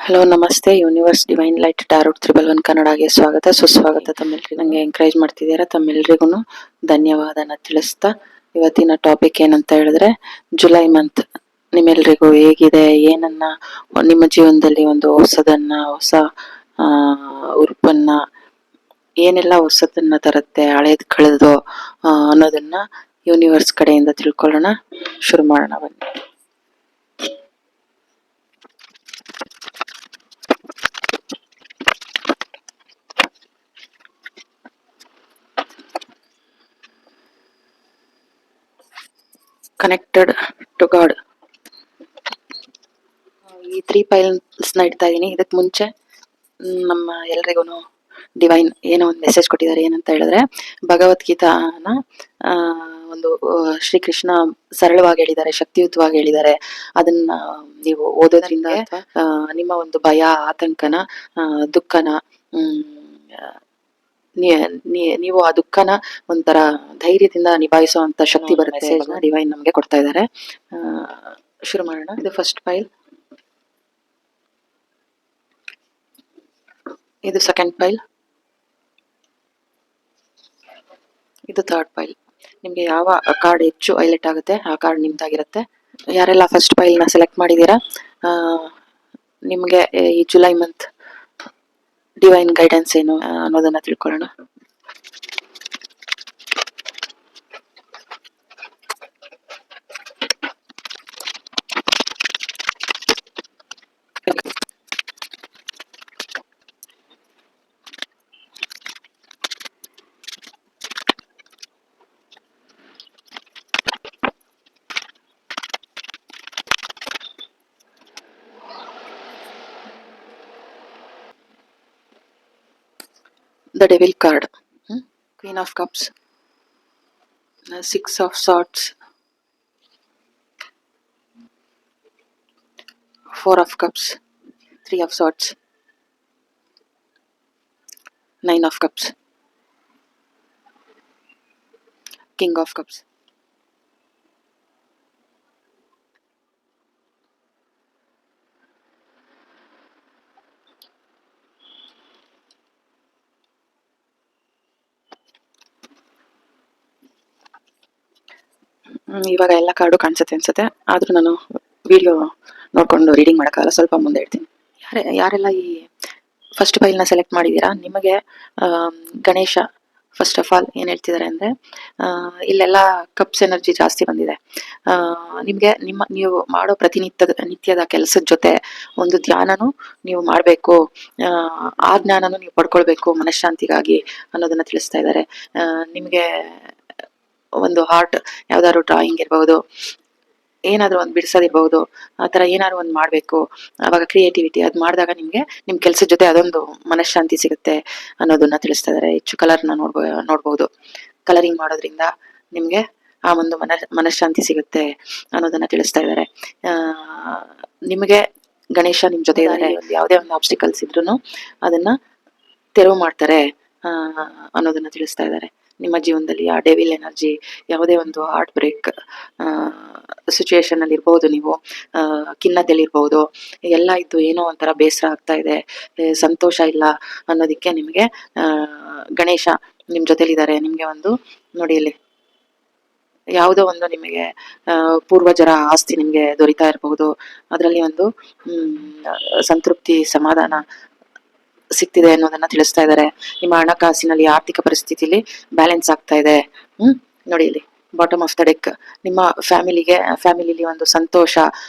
Hello ನಮಸ್ತೆ. Universe divine light ಟಾರೋಟ್ 111 ಕನ್ನಡಗೆ ಸ್ವಾಗತ ಸುಸ್ವಾಗತ. ತಮ್ಮೆಲ್ಲರಿಗೂ ನಂಗೆ ಎಂಕರೇಜ್ ಮಾಡ್ತಿದ್ದೀರಾ, ತಮ್ಮೆಲ್ಲರಿಗೂ ಧನ್ಯವಾದನ ತಿಳಿಸ್ತಾ ಇವತ್ತಿನ ಟಾಪಿಕ್ ಏನಂತ ಹೇಳಿದ್ರೆ, ಜುಲೈ ಮಂತ್ ನಿಮ್ಮೆಲ್ರಿಗೂ ಹೇಗಿದೆ, ಏನನ್ನ ನಿಮ್ಮ ಜೀವನದಲ್ಲಿ ಒಂದು ಹೊಸ ಉರುಪನ್ನ, ಏನೆಲ್ಲ ಹೊಸದನ್ನ ತರುತ್ತೆ, ಹಳೇದ್ ಕಳೆದು ಅನ್ನೋದನ್ನ ಯೂನಿವರ್ಸ್ ಕಡೆಯಿಂದ ತಿಳ್ಕೊಳ್ಳೋಣ. ಶುರು ಮಾಡೋಣ ಬನ್ನಿ. ಕನೆಕ್ಟೆಡ್ ಟು ಗಾಡ್, ಈ 3 ಫೈಲ್ಸ್ ನ ಇಡ್ತಾ ಇದೀನಿ. ಇದಕ್ ಮುಂಚೆ ನಮ್ಮ ಎಲ್ರಿಗೂ ಡಿವೈನ್ ಏನೋ ಒಂದು ಮೆಸೇಜ್ ಕೊಟ್ಟಿದ್ದಾರೆ. ಏನಂತ ಹೇಳಿದ್ರೆ, ಭಗವದ್ಗೀತಾನ ಒಂದು ಶ್ರೀಕೃಷ್ಣ ಸರಳವಾಗಿ ಹೇಳಿದ್ದಾರೆ, ಶಕ್ತಿಯುತವಾಗಿ ಹೇಳಿದ್ದಾರೆ. ಅದನ್ನ ನೀವು ಓದೋದ್ರಿಂದ ನಿಮ್ಮ ಒಂದು ಭಯ, ಆತಂಕನ, ದುಃಖನ, ನೀವು ಆ ದುಃಖನ ಒಂಥರ ಧೈರ್ಯದಿಂದ ನಿಭಾಯಿಸುವಂತ ಶಕ್ತಿ ಬರುತ್ತೆ. ಡಿವೈನ್ ನಮ್ಗೆ ಕೊಡ್ತಾ ಇದ್ದಾರೆ. ಶುರು ಮಾಡೋಣ. ಇದು ಫಸ್ಟ್ ಫೈಲ್, ಇದು ಸೆಕೆಂಡ್ ಫೈಲ್, ಇದು ಥರ್ಡ್ ಫೈಲ್. ನಿಮ್ಗೆ ಯಾವ ಕಾರ್ಡ್ ಹೆಚ್ಚು ಹೈಲೈಟ್ ಆಗುತ್ತೆ ಆ ಕಾರ್ಡ್ ನಿಮ್ದಾಗಿರುತ್ತೆ. ಯಾರೆಲ್ಲ ಫಸ್ಟ್ ಫೈಲ್ ನ ಸೆಲೆಕ್ಟ್ ಮಾಡಿದೀರಾ, ನಿಮ್ಗೆ ಈ ಜುಲೈ ಮಂತ್ ಡಿವೈನ್ ಗೈಡೆನ್ಸ್ ಏನು ಅನ್ನೋದನ್ನ ತಿಳ್ಕೊಳ್ಳೋಣ. The Devil card, Queen of Cups, 6 of Swords, 4 of Cups, 3 of Swords, 9 of Cups, King of Cups. ಇವಾಗ ಎಲ್ಲ ಕಾರ್ಡು ಕಾಣಿಸುತ್ತೆ ಅನ್ಸುತ್ತೆ, ಆದ್ರೂ ನಾನು ವಿಡಿಯೋ ನೋಡ್ಕೊಂಡು ರೀಡಿಂಗ್ ಮಾಡೋಕ್ಕಾಗಲ್ಲ, ಸ್ವಲ್ಪ ಮುಂದೆ ಇಡ್ತೀನಿ. ಯಾರೆಲ್ಲ ಈ ಫಸ್ಟ್ ಫೈಲ್ ನ ಸೆಲೆಕ್ಟ್ ಮಾಡಿದೀರಾ, ನಿಮಗೆ ಗಣೇಶ ಫಸ್ಟ್ ಆಫ್ ಆಲ್ ಏನ್ ಹೇಳ್ತಿದ್ದಾರೆ ಅಂದ್ರೆ, ಇಲ್ಲೆಲ್ಲ ಕಪ್ಸ್ ಎನರ್ಜಿ ಜಾಸ್ತಿ ಬಂದಿದೆ. ನಿಮ್ಗೆ ನೀವು ಮಾಡೋ ನಿತ್ಯದ ಕೆಲಸದ ಜೊತೆ ಒಂದು ಧ್ಯಾನನು ನೀವು ಮಾಡಬೇಕು, ಆ ಜ್ಞಾನನು ನೀವು ಪಡ್ಕೊಳ್ಬೇಕು ಮನಃಶಾಂತಿಗಾಗಿ ಅನ್ನೋದನ್ನ ತಿಳಿಸ್ತಾ ಇದ್ದಾರೆ. ನಿಮ್ಗೆ ಒಂದು ಆರ್ಟ್, ಯಾವ್ದಾದ್ರು ಡ್ರಾಯಿಂಗ್ ಇರ್ಬಹುದು, ಏನಾದ್ರು ಒಂದು ಬಿಡಿಸೋದಿರ್ಬಹುದು, ಆ ತರ ಏನಾದ್ರು ಒಂದು ಮಾಡ್ಬೇಕು. ಅವಾಗ ಕ್ರಿಯೇಟಿವಿಟಿ ಅದ್ ಮಾಡಿದಾಗ ನಿಮ್ಗೆ ನಿಮ್ ಕೆಲ್ಸದ ಜೊತೆ ಅದೊಂದು ಮನಃಶಾಂತಿ ಸಿಗುತ್ತೆ ಅನ್ನೋದನ್ನ ತಿಳಿಸ್ತಾ ಇದಾರೆ. ಹೆಚ್ಚು ಕಲರ್ನ ನೋಡ್ಬಹುದು. ಕಲರಿಂಗ್ ಮಾಡೋದ್ರಿಂದ ನಿಮ್ಗೆ ಆ ಒಂದು ಮನಃಶಾಂತಿ ಸಿಗುತ್ತೆ ಅನ್ನೋದನ್ನ ತಿಳಿಸ್ತಾ ಇದ್ದಾರೆ. ನಿಮ್ಗೆ ಗಣೇಶ ನಿಮ್ ಜೊತೆ ಇದ್ದಾರೆ. ಯಾವುದೇ ಒಂದು ಆಬ್ಸ್ಟಿಕಲ್ಸ್ ಇದ್ರೂನು ಅದನ್ನ ತೆರವು ಮಾಡ್ತಾರೆ ಅನ್ನೋದನ್ನ ತಿಳಿಸ್ತಾ ಇದ್ದಾರೆ. ನಿಮ್ಮ ಜೀವನದಲ್ಲಿ ಆ ಡೆವಿಲ್ ಎನರ್ಜಿ, ಯಾವುದೇ ಒಂದು ಹಾರ್ಟ್ ಬ್ರೇಕ್ ಸಿಚುಯೇಷನ್ ಅಲ್ಲಿ ಇರ್ಬಹುದು, ನೀವು ಖಿನ್ನತೆಯಲ್ಲಿ ಇರ್ಬಹುದು, ಎಲ್ಲ ಇದ್ದು ಏನೋ ಒಂಥರ ಬೇಸರ ಆಗ್ತಾ ಇದೆ, ಸಂತೋಷ ಇಲ್ಲ ಅನ್ನೋದಕ್ಕೆ ನಿಮ್ಗೆ ಗಣೇಶ ನಿಮ್ ಜೊತೆಲಿದ್ದಾರೆ. ನಿಮ್ಗೆ ಒಂದು ನೋಡಿ, ಇಲ್ಲಿ ಯಾವುದೋ ಒಂದು ನಿಮಗೆ ಪೂರ್ವಜರ ಆಸ್ತಿ ನಿಮ್ಗೆ ದೊರೀತಾ ಇರಬಹುದು, ಅದರಲ್ಲಿ ಒಂದು ಸಂತೃಪ್ತಿ, ಸಮಾಧಾನ ಸಿಗ್ತಿದೆ ಅನ್ನೋದನ್ನ ತಿಳಿಸ್ತಾ ಇದ್ದಾರೆ. ನಿಮ್ಮ ಹಣಕಾಸಿನಲ್ಲಿ, ಆರ್ಥಿಕ ಪರಿಸ್ಥಿತಿಲಿ ಬ್ಯಾಲೆನ್ಸ್ ಆಗ್ತಾ ಇದೆ. ನೋಡಿ ಇಲ್ಲಿ ಬಾಟಮ್ ಆಫ್ ದ ಡೆಕ್, ನಿಮ್ಮ ಫ್ಯಾಮಿಲಿಲಿ ಒಂದು ಸಂತೋಷ,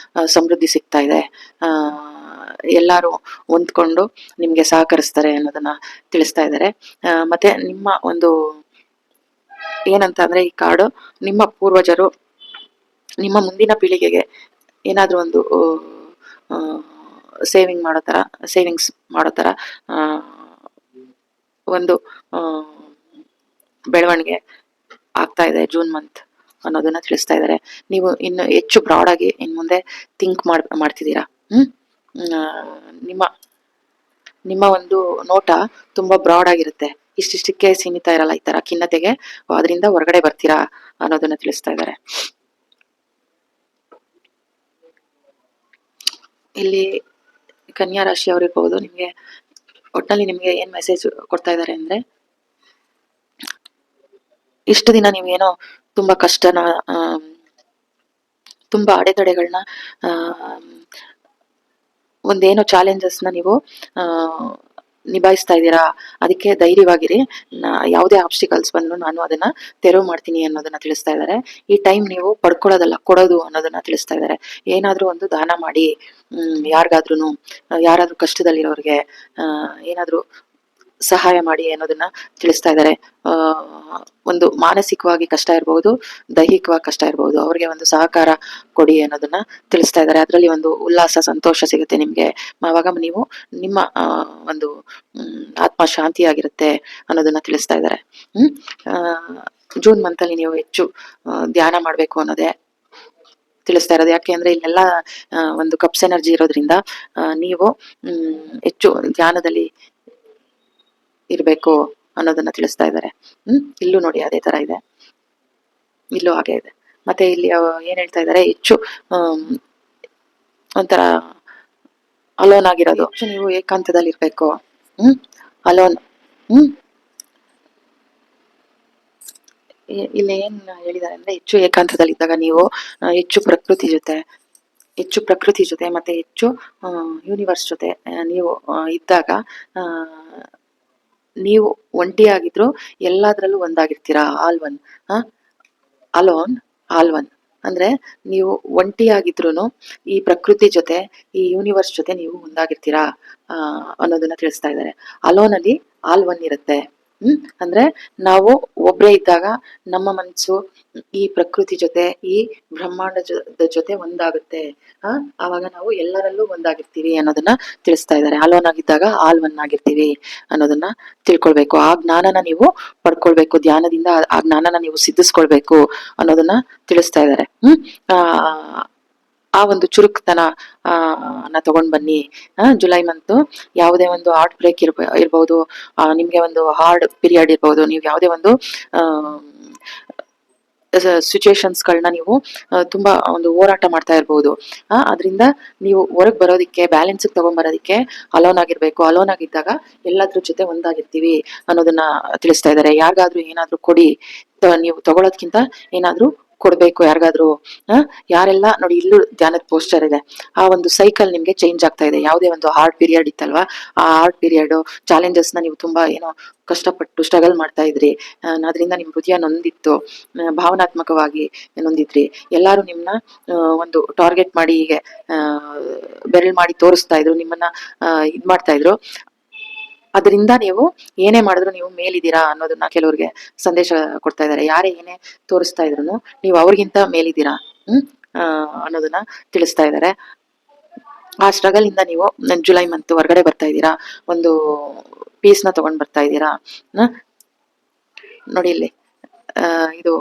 ಸಮೃದ್ಧಿ ಸಿಗ್ತಾ ಇದೆ. ಎಲ್ಲಾರು ಹೊಂದ್ಕೊಂಡು ನಿಮ್ಗೆ ಸಹಕರಿಸ್ತಾರೆ ಅನ್ನೋದನ್ನ ತಿಳಿಸ್ತಾ ಇದ್ದಾರೆ. ಮತ್ತೆ ನಿಮ್ಮ ಒಂದು ಏನಂತ ಅಂದ್ರೆ, ಈ ಕಾರ್ಡು ನಿಮ್ಮ ಪೂರ್ವಜರು ನಿಮ್ಮ ಮುಂದಿನ ಪೀಳಿಗೆಗೆ ಏನಾದ್ರೂ ಒಂದು ಸೇವಿಂಗ್ಸ್ ಮಾಡೋ ತರ ಒಂದು ಬೆಳವಣಿಗೆ ಆಗ್ತಾ ಇದೆ ಜೂನ್ ಮಂತ್ ಅನ್ನೋದನ್ನ ತಿಳಿಸ್ತಾ ಇದ್ದಾರೆ. ನೀವು ಇನ್ನು ಹೆಚ್ಚು ಬ್ರಾಡ್ ಆಗಿ ಇನ್ ಮುಂದೆ ಥಿಂಕ್ ಮಾಡ್ತಿದ್ದೀರಾ. ನಿಮ್ಮ ಒಂದು ನೋಟ ತುಂಬಾ ಬ್ರಾಡ್ ಆಗಿರುತ್ತೆ, ಇಷ್ಟಿಷ್ಟಕ್ಕೆ ಸೀಮಿತ ಇರಲ್ಲ. ಈ ತರ ಖಿನ್ನತೆಗೆ ಅದರಿಂದ ಹೊರಗಡೆ ಬರ್ತೀರಾ ಅನ್ನೋದನ್ನ ತಿಳಿಸ್ತಾ ಇದ್ದಾರೆ. ಇಲ್ಲಿ ಕನ್ಯಾ ರಾಶಿಯವರಿರ್ಬೋದು. ನಿಮಗೆ ಒಟ್ಟಿನಲ್ಲಿ ನಿಮಗೆ ಏನ್ ಮೆಸೇಜ್ ಕೊಡ್ತಾ ಇದ್ದಾರೆ ಅಂದ್ರೆ, ಇಷ್ಟು ದಿನ ನೀವೇನೋ ತುಂಬಾ ಕಷ್ಟನ, ತುಂಬಾ ಅಡೆತಡೆಗಳನ್ನ, ಒಂದೇನೋ ಚಾಲೆಂಜಸ್ ನ ನೀವು ಆ ನಿಭಾಯಿಸ್ತಾ ಇದ್ದೀರಾ. ಅದಕ್ಕೆ ಧೈರ್ಯವಾಗಿರಿ. ಯಾವುದೇ ಆಬ್ಸ್ಟಿಕಲ್ಸ್ ಬಂದ್ರು ನಾನು ಅದನ್ನ ತೆರವು ಮಾಡ್ತೀನಿ ಅನ್ನೋದನ್ನ ತಿಳಿಸ್ತಾ ಇದ್ದಾರೆ. ಈ ಟೈಮ್ ನೀವು ಪಡ್ಕೊಳ್ಳೋದಲ್ಲ, ಕೊಡೋದು ಅನ್ನೋದನ್ನ ತಿಳಿಸ್ತಾ ಇದ್ದಾರೆ. ಏನಾದ್ರೂ ಒಂದು ದಾನ ಮಾಡಿ, ಯಾರಿಗಾದ್ರೂ, ಯಾರಾದ್ರೂ ಕಷ್ಟದಲ್ಲಿರೋರಿಗೆ ಏನಾದ್ರೂ ಸಹಾಯ ಮಾಡಿ ಅನ್ನೋದನ್ನ ತಿಳಿಸ್ತಾ ಇದ್ದಾರೆ. ಒಂದು ಮಾನಸಿಕವಾಗಿ ಕಷ್ಟ ಇರಬಹುದು, ದೈಹಿಕವಾಗಿ ಕಷ್ಟ ಇರಬಹುದು, ಅವ್ರಿಗೆ ಒಂದು ಸಹಕಾರ ಕೊಡಿ ಅನ್ನೋದನ್ನ ತಿಳಿಸ್ತಾ ಇದ್ದಾರೆ. ಅದರಲ್ಲಿ ಒಂದು ಉಲ್ಲಾಸ, ಸಂತೋಷ ಸಿಗುತ್ತೆ ನಿಮ್ಗೆ. ಆವಾಗ ನೀವು ನಿಮ್ಮ ಒಂದು ಆತ್ಮ ಶಾಂತಿಯಾಗಿರುತ್ತೆ ಅನ್ನೋದನ್ನ ತಿಳಿಸ್ತಾ ಇದ್ದಾರೆ. ಜೂನ್ ಮಂತ್ ಅಲ್ಲಿ ನೀವು ಹೆಚ್ಚು ಧ್ಯಾನ ಮಾಡ್ಬೇಕು ಅನ್ನೋದೇ ತಿಳಿಸ್ತಾ ಇರೋದು. ಯಾಕೆ ಅಂದ್ರೆ ಇಲ್ಲೆಲ್ಲ ಒಂದು ಕಪ್ಸ್ ಎನರ್ಜಿ ಇರೋದ್ರಿಂದ ನೀವು ಹೆಚ್ಚು ಧ್ಯಾನದಲ್ಲಿ ಇರ್ಬೇಕು ಅನ್ನೋದನ್ನ ತಿಳಿಸ್ತಾ ಇದ್ದಾರೆ. ಇಲ್ಲೂ ನೋಡಿ ಅದೇ ತರ ಇದೆ, ಇಲ್ಲೂ ಹಾಗೆ ಇದೆ. ಮತ್ತೆ ಇಲ್ಲಿ ಏನ್ ಹೇಳ್ತಾ ಇದ್ದಾರೆ, ಹೆಚ್ಚು ಒಂಥರ ಅಲೋನ್ ಆಗಿರೋದು, ನೀವು ಏಕಾಂತದಲ್ಲಿ ಇರ್ಬೇಕು. ಅಲೋನ್. ಇಲ್ಲಿ ಏನ್ ಹೇಳಿದ್ದಾರೆ ಅಂದ್ರೆ, ಹೆಚ್ಚು ಏಕಾಂತದಲ್ಲಿ ಇದ್ದಾಗ ನೀವು ಹೆಚ್ಚು ಪ್ರಕೃತಿ ಜೊತೆ ಮತ್ತೆ ಹೆಚ್ಚು ಯೂನಿವರ್ಸ್ ಜೊತೆ ನೀವು ಇದ್ದಾಗ ನೀವು ಒಂಟಿಯಾಗಿದ್ರು ಎಲ್ಲಾದ್ರಲ್ಲೂ ಒಂದಾಗಿರ್ತೀರಾ. ಆಲ್ ಒನ್ ಅಂದ್ರೆ ನೀವು ಒಂಟಿಯಾಗಿದ್ರು ಈ ಪ್ರಕೃತಿ ಜೊತೆ, ಈ ಯೂನಿವರ್ಸ್ ಜೊತೆ ನೀವು ಒಂದಾಗಿರ್ತೀರಾ ಅನ್ನೋದನ್ನ ತಿಳಿಸ್ತಾ ಇದ್ದಾರೆ. ಅಲೋನ್ ಅಲ್ಲಿ ಆಲ್ ಒನ್ ಇರುತ್ತೆ. ಅಂದ್ರೆ ನಾವು ಒಬ್ರೇ ಇದ್ದಾಗ ನಮ್ಮ ಮನಸ್ಸು ಈ ಪ್ರಕೃತಿ ಜೊತೆ, ಈ ಬ್ರಹ್ಮಾಂಡ ಜೊತೆ ಒಂದಾಗುತ್ತೆ. ಆವಾಗ ನಾವು ಎಲ್ಲರಲ್ಲೂ ಒಂದಾಗಿರ್ತೀವಿ ಅನ್ನೋದನ್ನ ತಿಳಿಸ್ತಾ ಇದ್ದಾರೆ. ಅಲೋನ್ ಆಗಿದ್ದಾಗ ಆಲ್ ಒನ್ ಆಗಿರ್ತೀವಿ ಅನ್ನೋದನ್ನ ತಿಳ್ಕೊಳ್ಬೇಕು. ಆ ಜ್ಞಾನನ ನೀವು ಪಡ್ಕೊಳ್ಬೇಕು, ಧ್ಯಾನದಿಂದ ಆ ಜ್ಞಾನನ ನೀವು ಸಿದ್ಧಿಸ್ಕೊಳ್ಬೇಕು ಅನ್ನೋದನ್ನ ತಿಳಿಸ್ತಾ ಇದ್ದಾರೆ. ಆ ಒಂದು ಚುರುಕ್ತನ ತಗೊಂಡ್ ಬನ್ನಿ. ಜುಲೈ ಮಂತ್ ಯಾವುದೇ ಒಂದು ಹಾರ್ಟ್ ಬ್ರೇಕ್ ಇರ್ಬಹುದು, ನಿಮ್ಗೆ ಒಂದು ಹಾರ್ಡ್ ಪೀರಿಯಡ್ ಇರ್ಬಹುದು, ನೀವು ಯಾವುದೇ ಒಂದು ಸಿಚುಯೇಷನ್ಸ್ ಗಳನ್ನ ನೀವು ತುಂಬಾ ಒಂದು ಹೋರಾಟ ಮಾಡ್ತಾ ಇರ್ಬೋದು. ಅದರಿಂದ ನೀವು ಹೊರಗ್ ಬರೋದಿಕ್ಕೆ, ಬ್ಯಾಲೆನ್ಸ್ ತಗೊಂಡ್ಬರೋದಿಕ್ಕೆ ಅಲೋನ್ ಆಗಿರ್ಬೇಕು. ಅಲೋನ್ ಆಗಿದ್ದಾಗ ಎಲ್ಲಾದ್ರ ಜೊತೆ ಒಂದಾಗಿರ್ತೀವಿ ಅನ್ನೋದನ್ನ ತಿಳಿಸ್ತಾ ಇದ್ದಾರೆ. ಯಾರಿಗಾದ್ರೂ ಏನಾದ್ರೂ ಕೊಡಿ, ನೀವು ತಗೊಳೋದ್ಕಿಂತ ಏನಾದ್ರೂ ಕೊಡ್ಬೇಕು ಯಾರಿಗಾದ್ರೂ. ಯಾರೆಲ್ಲ ನೋಡಿ, ಇಲ್ಲೂ ಧ್ಯಾನದ ಪೋಸ್ಟರ್ ಇದೆ. ಆ ಒಂದು ಸೈಕಲ್ ನಿಮ್ಗೆ ಚೇಂಜ್ ಆಗ್ತಾ ಇದೆ. ಯಾವುದೇ ಒಂದು ಹಾರ್ಡ್ ಪೀರಿಯಡ್ ಇತ್ತಲ್ವಾ, ಆ ಹಾರ್ಡ್ ಪೀರಿಯಡ್ ಚಾಲೆಂಜಸ್ ನ ನೀವು ತುಂಬಾ ಏನೋ ಕಷ್ಟಪಟ್ಟು ಸ್ಟ್ರಗಲ್ ಮಾಡ್ತಾ ಇದ್ರಿ, ಅದರಿಂದ ನಿಮ್ ಹೃದಯ ನೊಂದಿತ್ತು, ಭಾವನಾತ್ಮಕವಾಗಿ ನೊಂದಿದ್ರಿ. ಎಲ್ಲಾರು ನಿಮ್ನ ಒಂದು ಟಾರ್ಗೆಟ್ ಮಾಡಿ ಹೀಗೆ ಬೆರಳು ಮಾಡಿ ತೋರಿಸ್ತಾ ಇದ್ರು, ನಿಮ್ಮನ್ನ ಇದ್ ಮಾಡ್ತಾ ಇದ್ರು. ಅದರಿಂದ ನೀವು ಏನೇ ಮಾಡಿದ್ರು ನೀವು ಮೇಲಿದ್ದೀರಾ ಅನ್ನೋದನ್ನ ಕೆಲವ್ರಿಗೆ ಸಂದೇಶ ಕೊಡ್ತಾ ಇದ್ದಾರೆ. ಯಾರೇ ಏನೇ ತೋರಿಸ್ತಾ ಇದ್ರು ನೀವು ಅವ್ರಿಗಿಂತ ಮೇಲಿದ್ದೀರಾ ಅನ್ನೋದನ್ನ ತಿಳಿಸ್ತಾ ಇದ್ದಾರೆ. ಆ ಸ್ಟ್ರಗಲ್ ಇಂದ ನೀವು ಜುಲೈ ಮಂತ್ ಹೊರಗಡೆ ಬರ್ತಾ ಇದ್ದೀರಾ, ಒಂದು ಪೀಸ್ ನ ತಗೊಂಡ್ ಬರ್ತಾ ಇದ್ದೀರಾ. ನೋಡಿ ಇಲ್ಲಿ ಇದು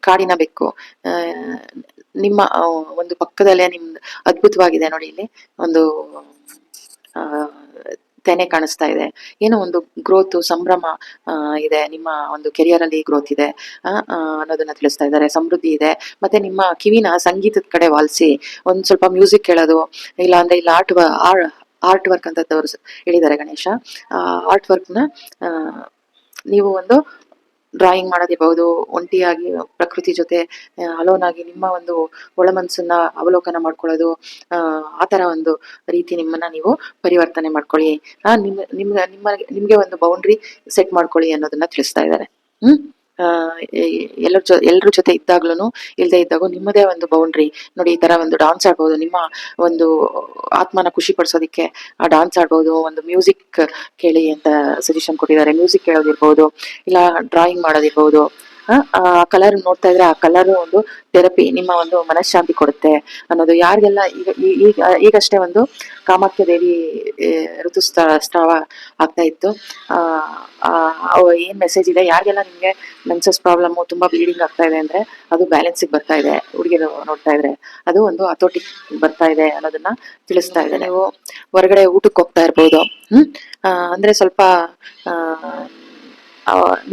ಕಾಡಿನ ಬೆಕ್ಕು ನಿಮ್ಮ ಒಂದು ಪಕ್ಕದಲ್ಲೇ ನಿಮ್ದು ಅದ್ಭುತವಾಗಿದೆ. ನೋಡಿ ಇಲ್ಲಿ ಒಂದು ತೆನೆ ಕಾಣಿಸ್ತಾ ಇದೆ. ಏನೋ ಒಂದು ಗ್ರೋತ್, ಸಂಭ್ರಮ ಇದೆ, ನಿಮ್ಮ ಒಂದು ಕೆರಿಯರ್ ಅಲ್ಲಿ ಗ್ರೋತ್ ಇದೆ ಅನ್ನೋದನ್ನ ತಿಳಿಸ್ತಾ ಇದ್ದಾರೆ. ಸಮೃದ್ಧಿ ಇದೆ. ಮತ್ತೆ ನಿಮ್ಮ ಕಿವಿನ ಸಂಗೀತದ ಕಡೆ ವಾಲ್ಸಿ, ಒಂದ್ ಸ್ವಲ್ಪ ಮ್ಯೂಸಿಕ್ ಕೇಳೋದು, ಇಲ್ಲ ಅಂದ್ರೆ ಇಲ್ಲ ಆರ್ಟ್ ವರ್ಕ್ ಅಂತ ಹೇಳಿದ್ದಾರೆ ಗಣೇಶ. ಆರ್ಟ್ ವರ್ಕ್ ನ ನೀವು ಒಂದು ಡ್ರಾಯಿಂಗ್ ಮಾಡೋದಿರ್ಬಹುದು, ಒಂಟಿಯಾಗಿ ಪ್ರಕೃತಿ ಜೊತೆ ಅಲೋನ್ ಆಗಿ ನಿಮ್ಮ ಒಂದು ಒಳ ಮನಸ್ಸನ್ನ ಅವಲೋಕನ ಮಾಡ್ಕೊಳ್ಳೋದು, ಆತರ ಒಂದು ರೀತಿ ನಿಮ್ಮನ್ನ ನೀವು ಪರಿವರ್ತನೆ ಮಾಡ್ಕೊಳ್ಳಿ. ನಿಮ್ಗೆ ಒಂದು ಬೌಂಡ್ರಿ ಸೆಟ್ ಮಾಡ್ಕೊಳ್ಳಿ ಅನ್ನೋದನ್ನ ತಿಳಿಸ್ತಾ ಇದ್ದಾರೆ. ಎಲ್ರ ಜೊತೆ ಇದ್ದಾಗ್ಲೂ ಇಲ್ದೇ ಇದ್ದಾಗೂ ನಿಮ್ಮದೇ ಒಂದು ಬೌಂಡ್ರಿ. ನೋಡಿ, ಈ ತರ ಒಂದು ಡಾನ್ಸ್ ಆಡ್ಬಹುದು, ನಿಮ್ಮ ಒಂದು ಆತ್ಮನ ಖುಷಿ ಪಡಿಸೋದಿಕ್ಕೆ ಡಾನ್ಸ್ ಆಡ್ಬಹುದು. ಒಂದು ಮ್ಯೂಸಿಕ್ ಕೇಳಿ ಅಂತ ಸಜೆಷನ್ ಕೊಟ್ಟಿದ್ದಾರೆ. ಮ್ಯೂಸಿಕ್ ಕೇಳೋದಿರ್ಬಹುದು, ಇಲ್ಲ ಡ್ರಾಯಿಂಗ್ ಮಾಡೋದಿರ್ಬಹುದು. ಆ ಕಲರ್ ನೋಡ್ತಾ ಇದ್ರೆ ಆ ಕಲರ್ ಒಂದು ಥೆರಪಿ, ನಿಮ್ಮ ಒಂದು ಮನಃಶಾಂತಿ ಕೊಡುತ್ತೆ ಅನ್ನೋದು. ಯಾರಿಗೆಲ್ಲ ಈಗಷ್ಟೇ ಒಂದು ಕಾಮಾಖ್ಯ ದೇವಿ ಋತುಸ್ರಾವ ಆಗ್ತಾ ಇತ್ತು, ಏನ್ ಮೆಸೇಜ್ ಇದೆ, ಯಾರಿಗೆಲ್ಲ ನಿಮ್ಗೆ ಮೆನ್ಸಸ್ ಪ್ರಾಬ್ಲಮ್, ತುಂಬಾ ಬ್ಲೀಡಿಂಗ್ ಆಗ್ತಾ ಇದೆ ಅಂದ್ರೆ ಅದು ಬ್ಯಾಲೆನ್ಸ್ ಬರ್ತಾ ಇದೆ. ಹುಡುಗಿರು ನೋಡ್ತಾ ಇದ್ರೆ ಅದು ಒಂದು ಹತೋಟಿ ಬರ್ತಾ ಇದೆ ಅನ್ನೋದನ್ನ ತಿಳಿಸ್ತಾ ಇದೆ. ನೀವು ಹೊರಗಡೆ ಊಟಕ್ಕೆ ಹೋಗ್ತಾ ಇರ್ಬೋದು, ಅಂದ್ರೆ ಸ್ವಲ್ಪ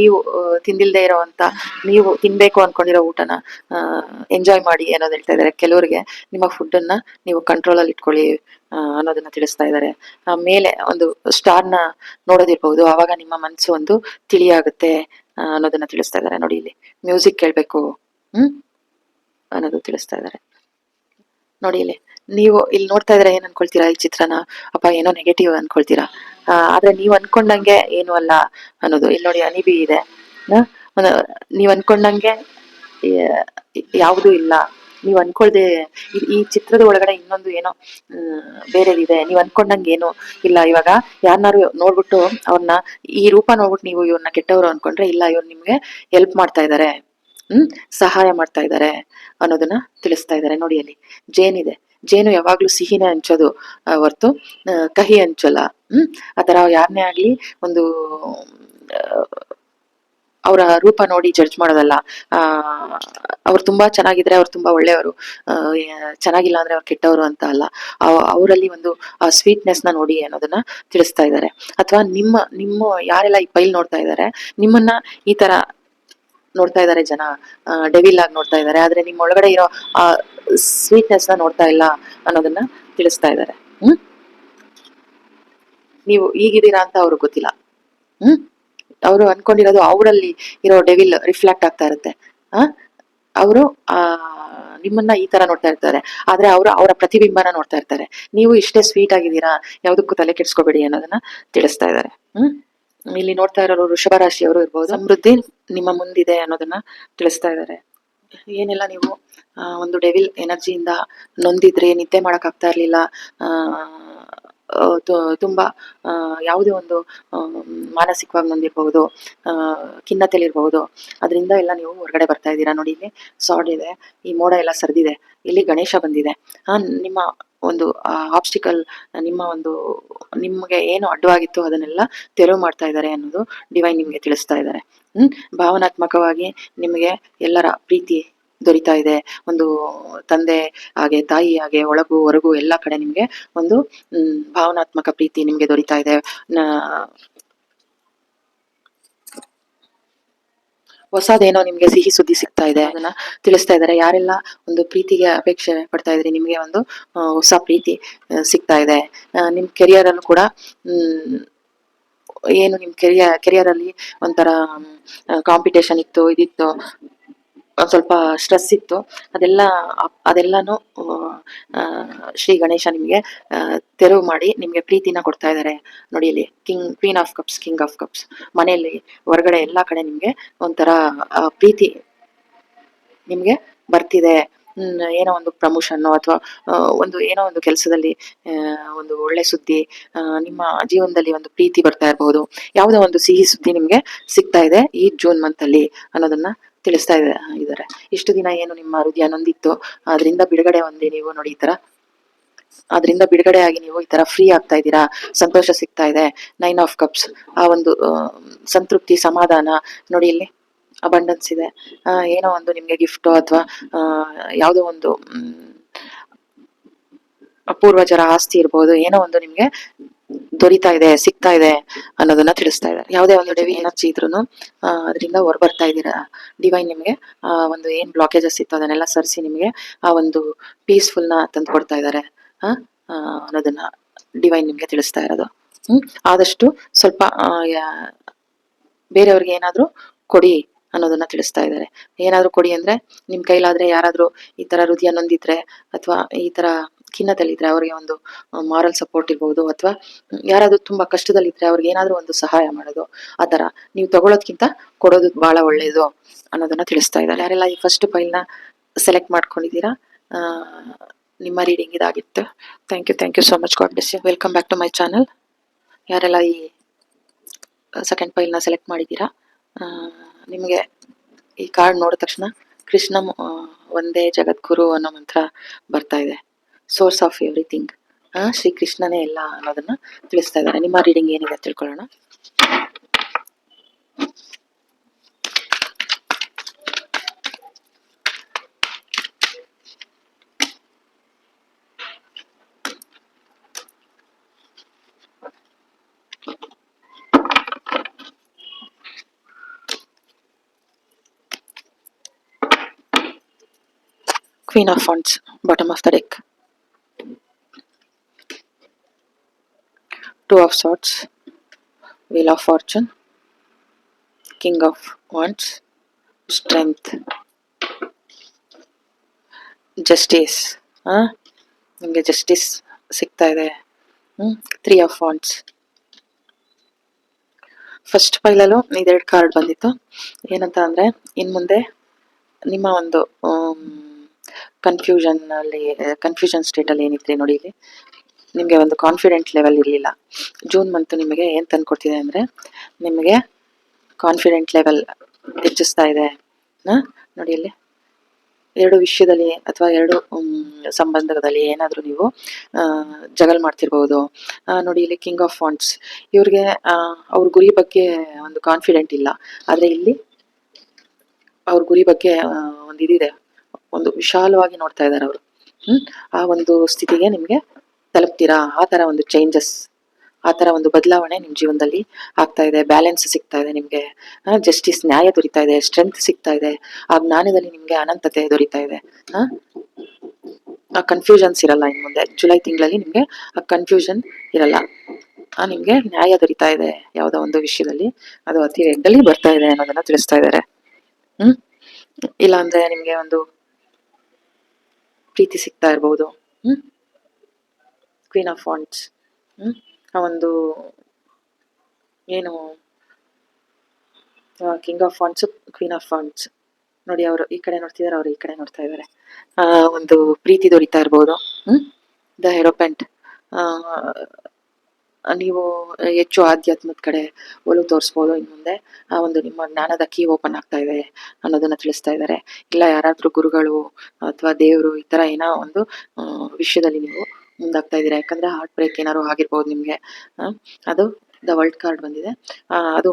ನೀವು ತಿಂದಿಲ್ದೇ ಇರೋವಂತ, ನೀವು ತಿನ್ಬೇಕು ಅನ್ಕೊಂಡಿರೋ ಊಟನ ಎಂಜಾಯ್ ಮಾಡಿ ಅನ್ನೋದು ಹೇಳ್ತಾ ಇದ್ದಾರೆ. ಕೆಲವರಿಗೆ ನಿಮ್ಮ ಫುಡ್ ಅನ್ನ ನೀವು ಕಂಟ್ರೋಲ್ ಅಲ್ಲಿ ಇಟ್ಕೊಳ್ಳಿ ಅನ್ನೋದನ್ನ ತಿಳಿಸ್ತಾ ಇದ್ದಾರೆ. ಮೇಲೆ ಒಂದು ಸ್ಟಾರ್ನ ನೋಡೋದಿರ್ಬಹುದು, ಆವಾಗ ನಿಮ್ಮ ಮನಸ್ಸು ಒಂದು ತಿಳಿಯಾಗುತ್ತೆ ಅನ್ನೋದನ್ನ ತಿಳಿಸ್ತಾ ಇದ್ದಾರೆ. ನೋಡಿ, ಇಲ್ಲಿ ಮ್ಯೂಸಿಕ್ ಕೇಳ್ಬೇಕು ಅನ್ನೋದು ತಿಳಿಸ್ತಾ ಇದ್ದಾರೆ. ನೋಡಿ, ನೀವು ಇಲ್ಲಿ ನೋಡ್ತಾ ಇದ್ರೆ ಏನ್ ಅನ್ಕೊಳ್ತೀರಾ? ಈ ಚಿತ್ರನ ಅಪ್ಪ ಏನೋ ನೆಗೆಟಿವ್ ಅನ್ಕೊಳ್ತೀರಾ, ಆದ್ರೆ ನೀವ್ ಅನ್ಕೊಂಡಂಗೆ ಏನು ಅಲ್ಲ ಅನ್ನೋದು. ಇಲ್ಲಿ ನೋಡಿ, ಅನಿಬಿ ಇದೆ. ನೀವ್ ಅನ್ಕೊಂಡಂಗೆ ಯಾವುದು ಇಲ್ಲ. ನೀವ್ ಅನ್ಕೊಳ್ದೆ ಈ ಚಿತ್ರದ ಒಳಗಡೆ ಇನ್ನೊಂದು ಏನೋ ಬೇರೆದಿದೆ. ನೀವ್ ಅನ್ಕೊಂಡಂಗೆ ಏನು ಇಲ್ಲ. ಇವಾಗ ಯಾರನ್ನಾರು ನೋಡ್ಬಿಟ್ಟು ಅವ್ರನ್ನ ಈ ರೂಪ ನೋಡ್ಬಿಟ್ಟು ನೀವು ಇವ್ರನ್ನ ಕೆಟ್ಟವ್ರು ಅನ್ಕೊಂಡ್ರೆ, ಇಲ್ಲ, ಇವ್ರು ನಿಮ್ಗೆ ಹೆಲ್ಪ್ ಮಾಡ್ತಾ ಇದಾರೆ, ಸಹಾಯ ಮಾಡ್ತಾ ಇದ್ದಾರೆ ಅನ್ನೋದನ್ನ ತಿಳಿಸ್ತಾ ಇದ್ದಾರೆ. ನೋಡಿ, ಅಲ್ಲಿ ಜೇನಿದೆ. ಜೇನು ಯಾವಾಗ್ಲೂ ಸಿಹಿನೇ ಹಂಚೋದು ಹೊರ್ತು ಕಹಿ ಹಂಚಲ್ಲ. ಆತರ ಯಾರನ್ನೇ ಆಗ್ಲಿ ಒಂದು ಅವರ ರೂಪ ನೋಡಿ ಜಡ್ಜ್ ಮಾಡೋದಲ್ಲ. ಅವ್ರು ತುಂಬಾ ಚೆನ್ನಾಗಿದ್ರೆ ಅವ್ರು ತುಂಬಾ ಒಳ್ಳೆಯವರು, ಚೆನ್ನಾಗಿಲ್ಲ ಅಂದ್ರೆ ಅವ್ರು ಕೆಟ್ಟವರು ಅಂತ ಅಲ್ಲ. ಅವರಲ್ಲಿ ಒಂದು ಸ್ವೀಟ್ನೆಸ್ ನ ನೋಡಿ ಅನ್ನೋದನ್ನ ತಿಳಿಸ್ತಾ ಇದ್ದಾರೆ. ಅಥವಾ ನಿಮ್ಮ ಯಾರೆಲ್ಲ ಈ ಫೈಲ್ ನೋಡ್ತಾ ಇದ್ದಾರೆ, ನಿಮ್ಮನ್ನ ಈ ತರ ನೋಡ್ತಾ ಇದ್ದಾರೆ ಜನ, ಡೆವಿಲ್ ಆಗಿ ನೋಡ್ತಾ ಇದ್ದಾರೆ, ಆದ್ರೆ ನಿಮ್ ಒಳಗಡೆ ಇರೋ ಆ ಸ್ವೀಟ್ನೆಸ್ ನ ನೋಡ್ತಾ ಇಲ್ಲ ಅನ್ನೋದನ್ನ ತಿಳಿಸ್ತಾ ಇದ್ದಾರೆ. ನೀವು ಹೀಗಿದ್ದೀರಾ ಅಂತ ಅವ್ರಿಗೆ ಗೊತ್ತಿಲ್ಲ. ಅವರು ಅನ್ಕೊಂಡಿರೋದು ಅವರಲ್ಲಿ ಇರೋ ಡೆವಿಲ್ ರಿಫ್ಲೆಕ್ಟ್ ಆಗ್ತಾ ಇರುತ್ತೆ. ಅವರು ನಿಮ್ಮನ್ನ ಈ ತರ ನೋಡ್ತಾ ಇರ್ತಾರೆ, ಆದ್ರೆ ಅವರ ಪ್ರತಿಬಿಂಬನ ನೋಡ್ತಾ ಇರ್ತಾರೆ. ನೀವು ಇಷ್ಟೇ ಸ್ವೀಟ್ ಆಗಿದ್ದೀರಾ, ಯಾವ್ದಕ್ಕೂ ತಲೆ ಕೆಡ್ಸ್ಕೋಬೇಡಿ ಅನ್ನೋದನ್ನ ತಿಳಿಸ್ತಾ ಇದ್ದಾರೆ. ಇಲ್ಲಿ ನೋಡ್ತಾ ಇರೋರು ವೃಷಭ ರಾಶಿಯವರು ಇರ್ಬೋದು. ಸಮೃದ್ಧಿ ನಿಮ್ಮ ಮುಂದಿದೆ ಅನ್ನೋದನ್ನ ತಿಳಿಸ್ತಾ ಇದ್ದಾರೆ. ಏನೆಲ್ಲ ನೀವು ಒಂದು ಡೆವಿಲ್ ಎನರ್ಜಿಯಿಂದ ನೊಂದಿದ್ರೆ, ನಿದ್ದೆ ಮಾಡಕ್ ಆಗ್ತಾ ಇರ್ಲಿಲ್ಲ, ತುಂಬಾ ಯಾವುದೇ ಒಂದು ಮಾನಸಿಕವಾಗಿ ನೊಂದಿರ್ಬಹುದು, ಖಿನ್ನತೆಲಿರ್ಬಹುದು, ಅದರಿಂದ ಎಲ್ಲ ನೀವು ಹೊರಗಡೆ ಬರ್ತಾ ಇದ್ದೀರಾ. ನೋಡಿ, ಇಲ್ಲಿ ಸಾಡ್ ಇದೆ, ಈ ಮೋಡ ಎಲ್ಲ ಸರ್ದಿದೆ, ಇಲ್ಲಿ ಗಣೇಶ ಬಂದಿದೆ. ನಿಮ್ಮ ಒಂದು ಆಬ್ಸ್ಟಿಕಲ್, ನಿಮ್ಗೆ ಏನು ಅಡ್ಡವಾಗಿತ್ತು ಅದನ್ನೆಲ್ಲ ತೆರವು ಮಾಡ್ತಾ ಇದ್ದಾರೆ ಅನ್ನೋದು ಡಿವೈನ್ ನಿಮ್ಗೆ ತಿಳಿಸ್ತಾ ಇದ್ದಾರೆ. ಭಾವನಾತ್ಮಕವಾಗಿ ನಿಮಗೆ ಎಲ್ಲರ ಪ್ರೀತಿ ದೊರೀತಾ ಇದೆ. ಒಂದು ತಂದೆ ಹಾಗೆ, ತಾಯಿ ಹಾಗೆ, ಒಳಗು ಹೊರಗು ಎಲ್ಲಾ ಕಡೆ ನಿಮ್ಗೆ ಒಂದು ಭಾವನಾತ್ಮಕ ಪ್ರೀತಿ ನಿಮ್ಗೆ ದೊರೀತಾ ಇದೆ. ಹೊಸದೇನೋ ನಿಮ್ಗೆ ಸಿಹಿ ಸುದ್ದಿ ಸಿಗ್ತಾ ಇದೆ, ಅದನ್ನ ತಿಳಿಸ್ತಾ ಇದ್ದಾರೆ. ಯಾರೆಲ್ಲ ಒಂದು ಪ್ರೀತಿಗೆ ಅಪೇಕ್ಷೆ ಪಡ್ತಾ ಇದ್ರಿ, ನಿಮ್ಗೆ ಒಂದು ಹೊಸ ಪ್ರೀತಿ ಸಿಗ್ತಾ ಇದೆ. ನಿಮ್ ಕೆರಿಯರ್ ಅಲ್ಲೂ ಕೂಡ ಏನು ನಿಮ್ ಕೆರಿಯರ್ ಅಲ್ಲಿ ಒಂಥರ ಕಾಂಪಿಟೇಷನ್ ಇತ್ತು, ಇದಿತ್ತು, ಸ್ವಲ್ಪ ಸ್ಟ್ರೆಸ್ ಇತ್ತು, ಅದೆಲ್ಲಾನು ಶ್ರೀ ಗಣೇಶ ನಿಮ್ಗೆ ತೆರವು ಮಾಡಿ ನಿಮ್ಗೆ ಪ್ರೀತಿನ ಕೊಡ್ತಾ ಇದ್ದಾರೆ. ನೋಡಿ, ಇಲ್ಲಿ queen of cups, king of cups, ಮನೆಯಲ್ಲಿ ಹೊರಗಡೆ ಎಲ್ಲಾ ಕಡೆ ನಿಮ್ಗೆ ಒಂಥರ ಪ್ರೀತಿ ನಿಮ್ಗೆ ಬರ್ತಿದೆ. ಏನೋ ಒಂದು ಪ್ರಮೋಷನ್ ಅಥವಾ ಒಂದು ಏನೋ ಒಂದು ಕೆಲಸದಲ್ಲಿ ಒಂದು ಒಳ್ಳೆ ಸುದ್ದಿ, ನಿಮ್ಮ ಜೀವನದಲ್ಲಿ ಒಂದು ಪ್ರೀತಿ ಬರ್ತಾ ಇರಬಹುದು, ಯಾವುದೋ ಒಂದು ಸಿಹಿ ಸುದ್ದಿ ನಿಮ್ಗೆ ಸಿಗ್ತಾ ಇದೆ ಈ ಜೂನ್ ಮಂತ್ ಅಲ್ಲಿ ಅನ್ನೋದನ್ನ ತಿಳಿಸ್ತಾ ಇದ್ದಾರೆ. ಇಷ್ಟು ದಿನ ಏನು ನಿಮ್ಮ ಹೃದಯ ನೊಂದಿತ್ತು, ಅದರಿಂದ ಬಿಡುಗಡೆ ಹೊಂದಿ ನೀವು ನೋಡಿ, ಈ ತರ ಅದರಿಂದ ಬಿಡುಗಡೆ ಆಗಿ ನೀವು ಈ ತರ ಫ್ರೀ ಆಗ್ತಾ ಇದ್ದೀರಾ, ಸಂತೋಷ ಸಿಗ್ತಾ ಇದೆ. 9 ಆಫ್ ಕಪ್ಸ್, ಆ ಒಂದು ಸಂತೃಪ್ತಿ, ಸಮಾಧಾನ. ನೋಡಿ, ಇಲ್ಲಿ ಅಬಂಡೆನ್ಸ್ ಇದೆ. ಏನೋ ಒಂದು ನಿಮ್ಗೆ ಗಿಫ್ಟ್ ಅಥವಾ ಯಾವುದೋ ಒಂದು ಪೂರ್ವಜರ ಆಸ್ತಿ ಇರ್ಬೋದು, ಏನೋ ಒಂದು ನಿಮ್ಗೆ ದೊರೀತಾ ಇದೆ, ಸಿಗ್ತಾ ಇದೆ ಅನ್ನೋದನ್ನ ತಿಳಿಸ್ತಾ ಇದೆ. ಯಾವುದೇ ಒಂದು ಡೆವಿ ಎನರ್ಜಿ ಇದ್ರೂನು ಅದರಿಂದ ಹೊರ ಬರ್ತಾ ಇದ್ದೀರಾ. ಡಿವೈನ್ ನಿಮ್ಗೆ ಒಂದು ಏನ್ ಬ್ಲಾಕೇಜಸ್ ಇತ್ತು ಅದನ್ನೆಲ್ಲ ಸರಿಸಿ ನಿಮ್ಗೆ ಆ ಒಂದು ಪೀಸ್ಫುಲ್ ನ ತಂದು ಕೊಡ್ತಾ ಇದ್ದಾರೆ ಅನ್ನೋದನ್ನ ಡಿವೈನ್ ನಿಮ್ಗೆ ತಿಳಿಸ್ತಾ ಇರೋದು. ಆದಷ್ಟು ಸ್ವಲ್ಪ ಬೇರೆಯವ್ರಿಗೆ ಏನಾದ್ರು ಕೊಡಿ ಅನ್ನೋದನ್ನ ತಿಳಿಸ್ತಾ ಇದ್ದಾರೆ. ಏನಾದ್ರು ಕೊಡಿ ಅಂದ್ರೆ, ನಿಮ್ ಕೈಲಾದ್ರೆ ಯಾರಾದ್ರೂ ಈ ತರ ಹೃದಯ ನೊಂದಿದ್ರೆ ಅಥವಾ ಈ ತರ ಖಿನ್ನತೆಲಿದ್ರೆ ಅವ್ರಿಗೆ ಒಂದು ಮಾರಲ್ ಸಪೋರ್ಟ್ ಇರ್ಬೋದು, ಅಥವಾ ಯಾರಾದ್ರೂ ತುಂಬಾ ಕಷ್ಟದಲ್ಲಿದ್ರೆ ಅವ್ರಿಗೆ ಏನಾದ್ರು ಒಂದು ಸಹಾಯ ಮಾಡೋದು. ಆತರ ನೀವು ತಗೊಳೋದ್ಕಿಂತ ಕೊಡೋದು ಬಹಳ ಒಳ್ಳೇದು ಅನ್ನೋದನ್ನ ತಿಳಿಸ್ತಾ ಇದ್ದಾರೆ. ಯಾರೆಲ್ಲ ಈ ಫಸ್ಟ್ ಫೈಲ್ ನ ಸೆಲೆಕ್ಟ್ ಮಾಡ್ಕೊಂಡಿದ್ದೀರಾ, ನಿಮ್ಮ ರೀಡಿಂಗ್ ಇದಾಗಿತ್ತು. Thank you so much. God bless you. Welcome back to my channel. ಯಾರೆಲ್ಲ ಈ ಸೆಕೆಂಡ್ ಫೈಲ್ ನ ಸೆಲೆಕ್ಟ್ ಮಾಡಿದ್ದೀರಾ, ನಿಮ್ಗೆ ಈ ಕಾರ್ಡ್ ನೋಡಿದ ತಕ್ಷಣ ಕೃಷ್ಣ ಒಂದೇ ಜಗದ್ಗುರು ಅನ್ನೋ ಮಂತ್ರ ಬರ್ತಾ ಇದೆ. ಸೋರ್ಸ್ ಆಫ್ ಎವ್ರಿಥಿಂಗ್, ಶ್ರೀ ಕೃಷ್ಣನೇ ಎಲ್ಲ ಅನ್ನೋದನ್ನ ತಿಳಿಸ್ತಾ ಇದ್ದಾರೆ. ನಿಮ್ಮ ರೀಡಿಂಗ್ ಏನಿದೆ ತಿಳ್ಕೊಳ್ಳೋಣ. Queen of Wands, bottom of the deck. Two of Swords, Wheel of Fortune, King of Wands, Strength, Justice. ನಿಮಗೆ ಜಸ್ಟಿಸ್ ಸಿಗ್ತಾ ಇದೆ. 3 of Wands. ಫಸ್ಟ್ ಪೈಲಲ್ಲೂ ಇದೆರಡು ಕಾರ್ಡ್ ಬಂದಿತ್ತು. ಏನಂತ ಅಂದರೆ ಇನ್ನು ಮುಂದೆ ನಿಮ್ಮ ಒಂದು ಕನ್ಫ್ಯೂಷನ್ ಸ್ಟೇಟಲ್ಲಿ ಏನಿದ್ರಿ ನೋಡಿ, ಇಲ್ಲಿ ನಿಮಗೆ ಒಂದು ಕಾನ್ಫಿಡೆಂಟ್ ಲೆವೆಲ್ ಇರಲಿಲ್ಲ. ಜೂನ್ ಮಂತು ನಿಮಗೆ ಏನು ತಂದುಕೊಡ್ತಿದೆ ಅಂದರೆ ನಿಮಗೆ ಕಾನ್ಫಿಡೆಂಟ್ ಲೆವೆಲ್ ಹೆಚ್ಚಿಸ್ತಾ ಇದೆ. ನೋಡಿ ಇಲ್ಲಿ ಎರಡು ವಿಷಯದಲ್ಲಿ ಅಥವಾ ಎರಡು ಸಂಬಂಧದಲ್ಲಿ ಏನಾದರೂ ನೀವು ಜಗಳ ಮಾಡ್ತಿರ್ಬೋದು. ನೋಡಿ ಇಲ್ಲಿ ಕಿಂಗ್ ಆಫ್ ವಾಂಡ್ಸ್, ಇವ್ರಿಗೆ ಅವ್ರ ಗುರಿ ಬಗ್ಗೆ ಒಂದು ಕಾನ್ಫಿಡೆಂಟ್ ಇಲ್ಲ. ಆದರೆ ಇಲ್ಲಿ ಅವ್ರ ಗುರಿ ಬಗ್ಗೆ ಒಂದು ಇದಿದೆ, ಒಂದು ವಿಶಾಲವಾಗಿ ನೋಡ್ತಾ ಇದ್ದಾರೆ ಅವರು. ಆ ಒಂದು ಸ್ಥಿತಿಗೆ ನಿಮಗೆ ತಲುಪ್ತೀರಾ. ಆ ಥರ ಒಂದು ಚೇಂಜಸ್, ಆ ಥರ ಒಂದು ಬದಲಾವಣೆ ನಿಮ್ಮ ಜೀವನದಲ್ಲಿ ಆಗ್ತಾ ಇದೆ. ಬ್ಯಾಲೆನ್ಸ್ ಸಿಗ್ತಾ ಇದೆ ನಿಮಗೆ, ಜಸ್ಟಿಸ್ ನ್ಯಾಯ ದೊರೀತಾ ಇದೆ, ಸ್ಟ್ರೆಂತ್ ಸಿಗ್ತಾ ಇದೆ, ಆ ಜ್ಞಾನದಲ್ಲಿ ನಿಮಗೆ ಅನಂತತೆ ದೊರೀತಾ ಇದೆ. ಆ ಕನ್ಫ್ಯೂಷನ್ಸ್ ಇರಲ್ಲ ಇನ್ನು ಮುಂದೆ. ಜುಲೈ ತಿಂಗಳಲ್ಲಿ ನಿಮಗೆ ಆ ಕನ್ಫ್ಯೂಷನ್ ಇರಲ್ಲ. ನಿಮಗೆ ನ್ಯಾಯ ದೊರೀತಾ ಇದೆ ಯಾವುದೋ ಒಂದು ವಿಷಯದಲ್ಲಿ, ಅದು ಅತಿ ವೇಗದಲ್ಲಿ ಬರ್ತಾ ಇದೆ ಅನ್ನೋದನ್ನ ತಿಳಿಸ್ತಾ ಇದ್ದಾರೆ. ಇಲ್ಲ ಅಂದ್ರೆ ನಿಮಗೆ ಒಂದು ಪ್ರೀತಿ ಸಿಗ್ತಾ ಇರ್ಬೋದು. ಕ್ವೀನ್ ಆಫ್ ವಾಂಡ್ಸ್, ಆ ಒಂದು ಏನು king of wands, queen of wands ನೋಡಿ, ಅವರು ಈ ಕಡೆ ನೋಡ್ತಿದ್ದಾರೆ, ಅವರು ಈ ಕಡೆ ನೋಡ್ತಾ ಇದ್ದಾರೆ. ಒಂದು ಪ್ರೀತಿ ದೊರೀತಾ ಇರ್ಬೋದು. ದ ಹೆರೋಪೆಂಟ್, ನೀವು ಹೆಚ್ಚು ಆಧ್ಯಾತ್ಮದ ಕಡೆ ಒಲವು ತೋರಿಸ್ಬೋದು. ಇನ್ನು ಮುಂದೆ ಆ ಒಂದು ನಿಮ್ಮ ಜ್ಞಾನದ ಕೀ ಓಪನ್ ಆಗ್ತಾ ಇದೆ ಅನ್ನೋದನ್ನ ತಿಳಿಸ್ತಾ ಇದ್ದಾರೆ. ಇಲ್ಲ ಯಾರಾದ್ರೂ ಗುರುಗಳು ಅಥವಾ ದೇವರು ಈ ತರ ಏನೋ ಒಂದು ವಿಷಯದಲ್ಲಿ ನೀವು ಮುಂದಾಗ್ತಾ ಇದ್ದೀರಾ. ಯಾಕಂದ್ರೆ ಹಾರ್ಟ್ ಬ್ರೇಕ್ ಏನಾದ್ರು ಆಗಿರ್ಬೋದು ನಿಮ್ಗೆ. ಅದು ದ ವರ್ಲ್ಡ್ ಕಾರ್ಡ್ ಬಂದಿದೆ. ಅದು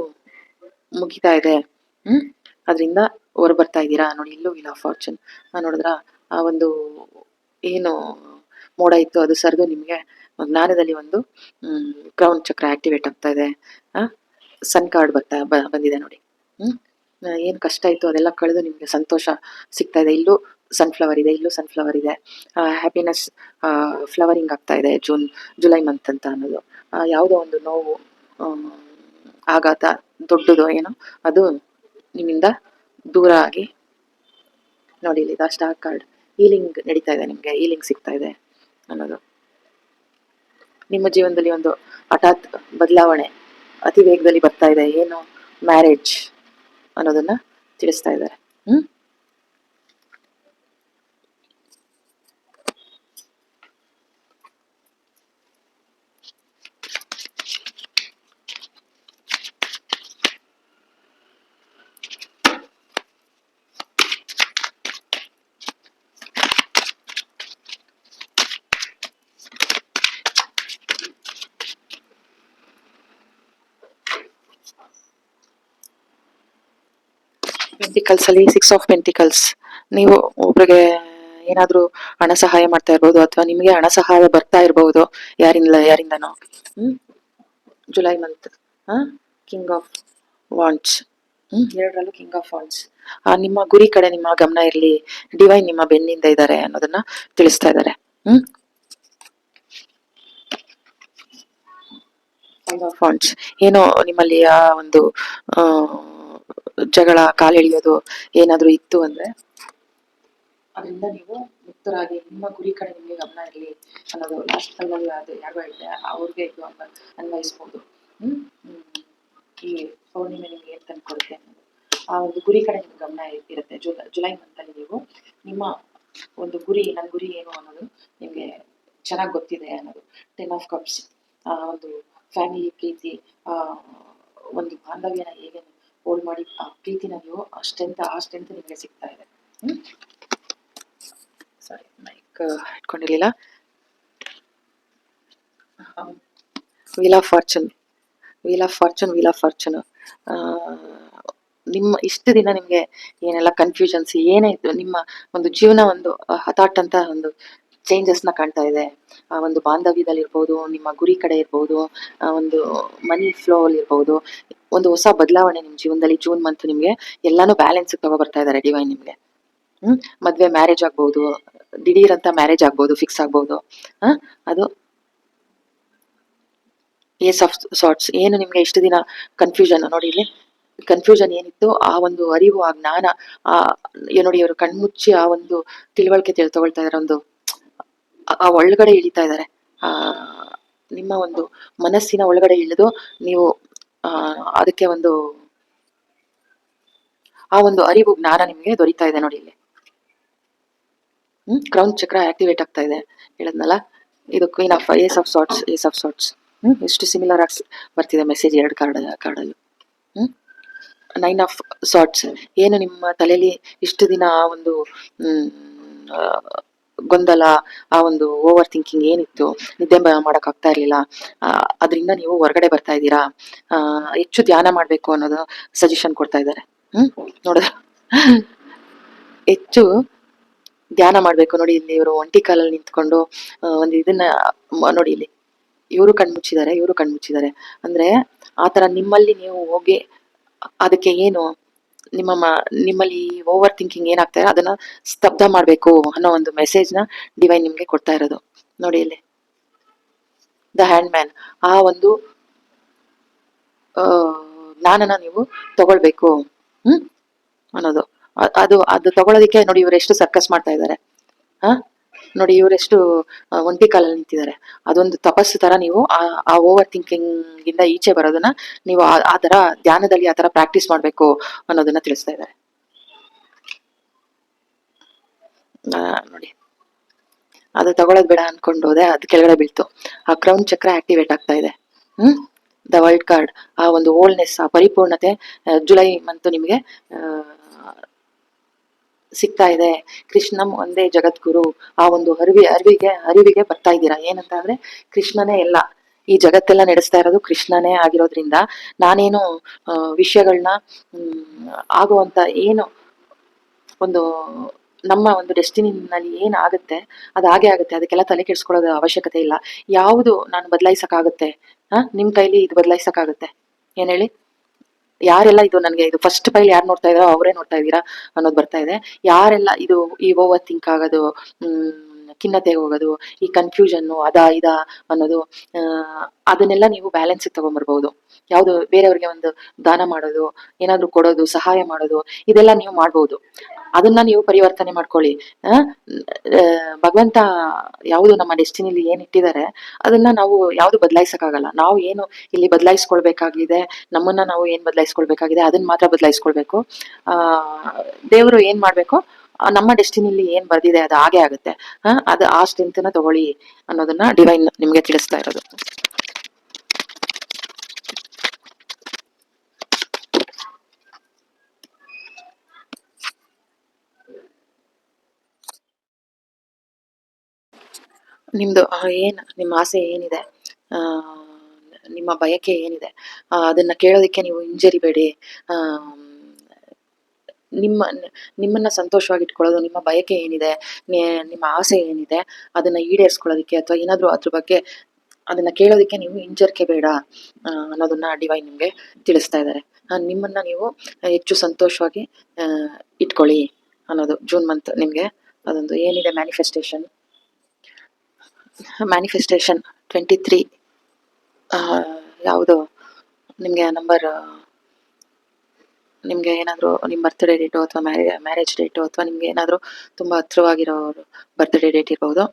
ಮುಗಿತಾ ಇದೆ. ಅದರಿಂದ ಹೊರ ಬರ್ತಾ ಇದ್ದೀರಾ. ನೋಡಿ ಇಲ್ಲೂ ವೀಲ್ ಆಫ್ ಫಾರ್ಚೂನ್ ನೋಡಿದ್ರ, ಆ ಒಂದು ಏನು ಮೋಡ ಇತ್ತು ಅದು ಸರಿದು ನಿಮಗೆ ಜ್ಞಾನದಲ್ಲಿ ಒಂದು ಕ್ರೌನ್ ಚಕ್ರ ಆಕ್ಟಿವೇಟ್ ಆಗ್ತಾ ಇದೆ. ಸನ್ ಕಾರ್ಡ್ ಬಂದಿದೆ ನೋಡಿ. ಏನ್ ಕಷ್ಟ ಇತ್ತು ಅದೆಲ್ಲ ಕಳೆದು ನಿಮ್ಗೆ ಸಂತೋಷ ಸಿಗ್ತಾ ಇದೆ. ಇಲ್ಲೂ ಸನ್ಫ್ಲವರ್ ಇದೆ, ಇಲ್ಲೂ ಸನ್ಫ್ಲವರ್ ಇದೆ. ಹ್ಯಾಪಿನೆಸ್ ಫ್ಲವರಿಂಗ್ ಆಗ್ತಾ ಇದೆ ಜುಲೈ ಮಂತ್ ಅಂತ ಅನ್ನೋದು. ಯಾವುದೋ ಒಂದು ನೋವು, ಆಘಾತ ದೊಡ್ಡದು ಏನೋ ಅದು ನಿಮ್ಮಿಂದ ದೂರ ಆಗಿ, ನೋಡಿ ಇಲ್ಲಿ ಸ್ಟಾರ್ ಕಾರ್ಡ್, ಹೀಲಿಂಗ್ ನಡೀತಾ ಇದೆ, ನಿಮ್ಗೆ ಹೀಲಿಂಗ್ ಸಿಗ್ತಾ ಇದೆ ಅನ್ನೋದು. ನಿಮ್ಮ ಜೀವನದಲ್ಲಿ ಒಂದು ಹಠಾತ್ ಬದಲಾವಣೆ ಅತಿ ವೇಗದಲ್ಲಿ ಬರ್ತಾ ಇದೆ, ಏನು ಮ್ಯಾರೇಜ್ ಅನ್ನೋದನ್ನ ತಿಳಿಸ್ತಾ ಇದ್ದಾರೆ. ಪೆಂಟಿಕಲ್ಸ್ ಅಲ್ಲಿ 6 ಆಫ್ ಪೆಂಟಿಕಲ್ಸ್, ನೀವು ಒಬ್ರಿಗೆ ಏನಾದ್ರೂ ಹಣ ಸಹಾಯ ಮಾಡ್ತಾ ಇರ್ಬೋದು, ಅಥವಾ ನಿಮಗೆ ಹಣ ಸಹಾಯ ಬರ್ತಾ ಇರಬಹುದು ಯಾರಿಂದನೋ. July month king of wands, ಎರಡರಲ್ಲೂ ಕಿಂಗ್ ಆಫ್ ವಾಂಡ್ಸ್. ನಿಮ್ಮ ಗುರಿ ಕಡೆ ನಿಮ್ಮ ಗಮನ ಇರಲಿ, ಡಿವೈನ್ ನಿಮ್ಮ ಬೆನ್ನಿಂದ ಇದ್ದಾರೆ ಅನ್ನೋದನ್ನ ತಿಳಿಸ್ತಾ ಇದ್ದಾರೆ. ಕಿಂಗ್ ಆಫ್ ವಾಂಡ್ಸ್, ಏನೋ ನಿಮ್ಮಲ್ಲಿ ಆ ಒಂದು ಜಗಳ ಕಾಲೆಳೆಯೋದು ಏನಾದ್ರೂ ಇತ್ತು ಅಂದ್ರೆ ಅದರಿಂದ ನೀವು ಮುಕ್ತರಾಗಿ ನಿಮ್ಮ ಗುರಿ ಕಡೆ ನಿಮಗೆ ಗಮನ ಇರಲಿ ಅನ್ನೋದು ಲಾಸ್ಟ್ ಟೈಮಲ್ಲಿ ಅದು ಯಾರು ಹೇಳಿದೆ ಅವ್ರಿಗೆ ಇದು ಅನ್ವಯಿಸ್ಬೋದು. ಈ ಪೌರ್ಣಿಮೆ ನಿಮ್ಗೆ ಏನ್ ತಂದ್ಕೊಡುತ್ತೆ ಅನ್ನೋದು, ಆ ಒಂದು ಗುರಿ ಕಡೆ ನಿಮ್ಗೆ ಗಮನ ಇರುತ್ತೆ. ಜುಲೈ ಮಂತಲ್ಲಿ ನೀವು ನಿಮ್ಮ ಒಂದು ಗುರಿ, ನನ್ನ ಗುರಿ ಏನು ಅನ್ನೋದು ನಿಮ್ಗೆ ಚೆನ್ನಾಗಿ ಗೊತ್ತಿದೆ ಅನ್ನೋದು. 10 ಆಫ್ ಕಪ್ಸ್, ಒಂದು ಫ್ಯಾಮಿಲಿ ಪ್ರೀತಿ, ಒಂದು ಬಾಂಧವ್ಯನ ಹೇಗೆ ಹೋಲ್ಡ್ ಮಾಡಿ ಆ ಪ್ರೀತಿನ ನೀವು ಆ ಸ್ಟ್ರೆಂತ್ ನಿಮಗೆ ಸಿಗ್ತಾ ಇದೆ. ಸಾರಿ ಮೈಕ್ ಇಟ್ಕೊಂಡಿರ್ಲಿಲ್ಲ. Wheel of fortune, wheel of fortune, wheel of fortune. ನಿಮ್ಮ ಇಷ್ಟು ದಿನ ನಿಮ್ಗೆ ಏನೆಲ್ಲ ಕನ್ಫ್ಯೂಷನ್ಸ್ ಏನೇ ಇತ್ತು, ನಿಮ್ಮ ಒಂದು ಜೀವನ ಒಂದು ಹಠಾಟ್ ಅಂತ ಒಂದು ಚೇಂಜಸ್ ನ ಕಾಣ್ತಾ ಇದೆ. ಆ ಒಂದು ಬಾಂಧವ್ಯದಲ್ಲಿ ಇರ್ಬೋದು, ನಿಮ್ಮ ಗುರಿ ಕಡೆ ಇರ್ಬೋದು, ಒಂದು ಮನಿ ಫ್ಲೋ ಅಲ್ಲಿ ಇರ್ಬೋದು, ಒಂದು ಹೊಸ ಬದಲಾವಣೆ ನಿಮ್ ಜೀವನದಲ್ಲಿ ಜೂನ್ ಮಂತ್ ನಿಮ್ಗೆ ಎಲ್ಲಾನು ಬ್ಯಾಲೆನ್ಸ್ ತಗೋ ಬರ್ತಾ ಇದಾರೆ ಡಿವೈನ್ ನಿಮ್ಗೆ. ಮದ್ವೆ ಮ್ಯಾರೇಜ್ ಆಗ್ಬಹುದು, ದಿಢೀರ್ ಅಂತ ಮ್ಯಾರೇಜ್ ಆಗ್ಬಹುದು, ಫಿಕ್ಸ್ ಆಗ್ಬಹುದು. ಅದು ಏಸ್ ಆಫ್ ಸಾರ್ಟ್ಸ್. ಏನು ನಿಮ್ಗೆ ಇಷ್ಟು ದಿನ ಕನ್ಫ್ಯೂಷನ್ ನೋಡಿ ಇಲ್ಲಿ, ಕನ್ಫ್ಯೂಷನ್ ಏನಿತ್ತು ಆ ಒಂದು ಅರಿವು, ಆ ಜ್ಞಾನ, ಆ ನೋಡಿ ಇವರು ಕಣ್ಮುಚ್ಚಿ ಆ ಒಂದು ತಿಳುವಳಿಕೆ ತಗೊಳ್ತಾ ಇದಾರೆ, ಒಂದು ಆ ಒಳಗಡೆ ಇಳಿತಾ ಇದ್ದಾರೆ. ಆ ನಿಮ್ಮ ಒಂದು ಮನಸ್ಸಿನ ಒಳಗಡೆ ಇಳಿದು ನೀವು ಅದಕ್ಕೆ ಒಂದು ಆ ಒಂದು ಅರಿವು ಜ್ಞಾನ ನಿಮ್ಗೆ ದೊರೀತಾ ಇದೆ ನೋಡಿ ಇಲ್ಲಿ. ಕ್ರೌನ್ ಚಕ್ರ ಆಕ್ಟಿವೇಟ್ ಆಗ್ತಾ ಇದೆ ಹೇಳದ್ನಲ್ಲ. ಇದು queen of ace of swords, ace of swords. ಎಷ್ಟು ಸಿಮಿಲರ್ ಆಗಿ ಬರ್ತಿದೆ ಮೆಸೇಜ್ ಎರಡು ಕಾರ್ಡಲ್ಲೂ. Nine of swords. ಏನು ನಿಮ್ಮ ತಲೆಯಲ್ಲಿ ಇಷ್ಟು ದಿನ ಆ ಒಂದು ಆ, ಗೊಂದಲ, ಆ ಒಂದು ಓವರ್ ಥಿಂಕಿಂಗ್ ಏನಿತ್ತು, ನಿದ್ದೆ ಮಾಡಕ್ ಆಗ್ತಾ ಇರ್ಲಿಲ್ಲ, ಅದರಿಂದ ನೀವು ಹೊರಗಡೆ ಬರ್ತಾ ಇದ್ದೀರಾ. ಹೆಚ್ಚು ಧ್ಯಾನ ಮಾಡ್ಬೇಕು ಅನ್ನೋದು ಸಜೆಷನ್ ಕೊಡ್ತಾ ಇದ್ದಾರೆ. ನೋಡಿದ್ರ, ಹೆಚ್ಚು ಧ್ಯಾನ ಮಾಡ್ಬೇಕು ನೋಡಿ. ಇಲ್ಲಿ ಇವರು ಒಂಟಿ ಕಾಲಲ್ಲಿ ನಿಂತ್ಕೊಂಡು ಒಂದು ಇದನ್ನ ನೋಡಿ ಇಲ್ಲಿ, ಇವರು ಕಣ್ಮುಚ್ಚಿದ್ದಾರೆ, ಇವರು ಕಣ್ಮುಚ್ಚಿದ್ದಾರೆ. ಅಂದ್ರೆ ಆತರ ನಿಮ್ಮಲ್ಲಿ ನೀವು ಹೋಗಿ ಅದಕ್ಕೆ ಏನು ನಿಮ್ಮಲ್ಲಿ ಓವರ್ ಥಿಂಕಿಂಗ್ ಏನಾಗ್ತಾ ಇದೆ ಅದನ್ನ ಸ್ತಬ್ಧ ಮಾಡ್ಬೇಕು ಅನ್ನೋ ಒಂದು ಮೆಸೇಜ್ ನ ಡಿವೈನ್ ನಿಮ್ಗೆ ಕೊಡ್ತಾ ಇರೋದು ನೋಡಿ ಇಲ್ಲಿ. ದ ಹ್ಯಾಂಡ್ ಮ್ಯಾನ್, ಆ ಒಂದು ಜ್ಞಾನನ ನೀವು ತಗೊಳ್ಬೇಕು ಅನ್ನೋದು. ಅದು ತಗೊಳ್ಳೋದಿಕ್ಕೆ ನೋಡಿ ಇವ್ರು ಎಷ್ಟು ಸರ್ಕಸ್ ಮಾಡ್ತಾ ಇದ್ದಾರೆ. ನೋಡಿ ಇವರೆಷ್ಟು ಒಂಟಿ ಕಾಲಲ್ಲಿ ನಿಂತಿದ್ದಾರೆ. ಅದೊಂದು ತಪಸ್ಸು ತರ ನೀವು ಆ ಓವರ್ ಥಿಂಕಿಂಗ್ ಇಂದ ಈಚೆ ಬರೋದನ್ನ ನೀವು ಆ ತರ ಧ್ಯಾನದಲ್ಲಿ ಆ ತರ ಪ್ರಾಕ್ಟೀಸ್ ಮಾಡ್ಬೇಕು ಅನ್ನೋದನ್ನ ತಿಳಿಸ್ತಾ ಇದ್ದಾರೆ. ನೋಡಿ, ಅದು ತಗೊಳೋದ್ ಬೇಡ ಅನ್ಕೊಂಡು ಹೋದೆ, ಅದು ಕೆಳಗಡೆ ಬೀಳ್ತು. ಆ ಕ್ರೌನ್ ಚಕ್ರ ಆಕ್ಟಿವೇಟ್ ಆಗ್ತಾ ಇದೆ. ದ ವರ್ಲ್ಡ್ ಕಾರ್ಡ್, ಆ ಒಂದು ಓಲ್ಡ್ನೆಸ್, ಆ ಪರಿಪೂರ್ಣತೆ ಜುಲೈ ಮಂತ್ ನಿಮ್ಗೆ ಸಿಗ್ತಾ ಇದೆ. ಕೃಷ್ಣಂ ಒಂದೇ ಜಗದ್ಗುರು, ಆ ಒಂದು ಅರಿವಿಗೆ ಬರ್ತಾ ಇದ್ದೀರಾ. ಏನಂತ ಅಂದ್ರೆ ಕೃಷ್ಣನೇ ಎಲ್ಲ, ಈ ಜಗತ್ತೆಲ್ಲ ನಡೆಸ್ತಾ ಇರೋದು ಕೃಷ್ಣನೇ ಆಗಿರೋದ್ರಿಂದ ನಾನೇನು ವಿಷಯಗಳನ್ನ ಆಗುವಂತ ಏನು ಒಂದು ನಮ್ಮ ಒಂದು ಡೆಸ್ಟಿನಿನಲ್ಲಿ ಏನ್ ಆಗುತ್ತೆ ಅದು ಹಾಗೆ ಆಗುತ್ತೆ. ಅದಕ್ಕೆಲ್ಲ ತಲೆ ಕೆಡಿಸ್ಕೊಳ್ಳೋದು ಅವಶ್ಯಕತೆ ಇಲ್ಲ. ಯಾವುದು ನಾನು ಬದಲಾಯಿಸಕ್ಕಾಗುತ್ತೆ? ನಿಮ್ ಕೈಲಿ ಇದು ಬದಲಾಯಿಸಕ್ಕಾಗುತ್ತೆ? ಏನ್ ಹೇಳಿ? ಯಾರೆಲ್ಲ ಇದು ನನಗೆ ಇದು ಫಸ್ಟ್ ಫೈಲ್ ಯಾರು ನೋಡ್ತಾ ಇದಾರೋ ಅವರೇ ನೋಡ್ತಾ ಇದ್ದೀರಾ ಅನ್ನೋದು ಬರ್ತಾ ಇದೆ. ಯಾರೆಲ್ಲ ಇದು ಈ ಓವರ್ ಥಿಂಕ್ ಆಗೋದು, ಖಿನ್ನತೆ ಹೋಗೋದು, ಈ ಕನ್ಫ್ಯೂಷನ್ ಇದ ಅನ್ನೋದು, ಅದನ್ನೆಲ್ಲ ನೀವು ಬ್ಯಾಲೆನ್ಸ್ ತಗೊಂಡ್ಬರ್ಬಹುದು. ಯಾವ್ದು ಬೇರೆಯವ್ರಿಗೆ ಒಂದು ದಾನ ಮಾಡೋದು, ಏನಾದ್ರು ಕೊಡೋದು, ಸಹಾಯ ಮಾಡೋದು, ಇದೆಲ್ಲ ನೀವು ಮಾಡ್ಬೋದು. ಅದನ್ನ ನೀವು ಪರಿವರ್ತನೆ ಮಾಡ್ಕೊಳ್ಳಿ. ಭಗವಂತ ಯಾವುದು ನಮ್ಮ ಡೆಸ್ಟಿನಿಲಿ ಏನ್ ಇಟ್ಟಿದ್ದಾರೆ ಅದನ್ನ ನಾವು ಯಾವ್ದು ಬದಲಾಯಿಸಕ್ಕಾಗಲ್ಲ. ನಾವು ಏನು ಇಲ್ಲಿ ಬದಲಾಯಿಸ್ಕೊಳ್ಬೇಕಾಗಿದೆ, ನಮ್ಮನ್ನ ನಾವು ಏನ್ ಬದಲಾಯಿಸ್ಕೊಳ್ಬೇಕಾಗಿದೆ ಅದನ್ನ ಮಾತ್ರ ಬದಲಾಯಿಸ್ಕೊಳ್ಬೇಕು. ದೇವರು ಏನ್ ಮಾಡ್ಬೇಕು, ನಮ್ಮ ಡೆಸ್ಟಿನಿಲಿ ಏನ್ ಬರ್ದಿದೆ ಅದು ಹಾಗೆ ಆಗುತ್ತೆ. ಅದು ಆ ಸ್ಟ್ರೆಂತ್ ನ ತಗೊಳ್ಳಿ ಅನ್ನೋದನ್ನ ಡಿವೈನ್ ನಿಮ್ಗೆ ತಿಳಿಸ್ತಾ ಇರೋದು. ನಿಮ್ದು ಏನ್ ನಿಮ್ಮ ಆಸೆ ಏನಿದೆ, ನಿಮ್ಮ ಬಯಕೆ ಏನಿದೆ, ಅದನ್ನ ಕೇಳೋದಿಕ್ಕೆ ನೀವು ಹಿಂಜರಿಬೇಡಿ. ನಿಮ್ಮನ್ನ ಸಂತೋಷವಾಗಿ ಇಟ್ಕೊಳ್ಳೋದು, ನಿಮ್ಮ ಬಯಕೆ ಏನಿದೆ, ನಿಮ್ಮ ಆಸೆ ಏನಿದೆ ಅದನ್ನ ಈಡೇರಿಸ್ಕೊಳ್ಳೋದಿಕ್ಕೆ ಅಥವಾ ಏನಾದ್ರು ಅದ್ರ ಬಗ್ಗೆ ಅದನ್ನ ಕೇಳೋದಿಕ್ಕೆ ನೀವು ಹಿಂಜರಿಕೆ ಬೇಡ ಅನ್ನೋದನ್ನ ಡಿವೈನ್ ನಿಮ್ಗೆ ತಿಳಿಸ್ತಾ ಇದ್ದಾರೆ. ನಿಮ್ಮನ್ನ ನೀವು ಹೆಚ್ಚು ಸಂತೋಷವಾಗಿ ಇಟ್ಕೊಳ್ಳಿ ಅನ್ನೋದು. ಜೂನ್ ಮಂತ್ ನಿಮ್ಗೆ ಅದೊಂದು ಏನಿದೆ ಮ್ಯಾನಿಫೆಸ್ಟೇಷನ್ 23 ಯಾವುದು ನಿಮ್ಗೆ ನಂಬರ್, ನಿಮ್ಗೆ ಏನಾದ್ರು ನಿಮ್ ಬರ್ತ್ಡೇ ಡೇಟು ಅಥವಾ ಮ್ಯಾರೇಜ್ ಡೇಟು ಅಥವಾ ನಿಮ್ಗೆ ಏನಾದ್ರು ತುಂಬಾ ಹತ್ರವಾಗಿರೋ ಬರ್ತ್ಡೇ ಡೇಟ್ ಇರ್ಬೋದು.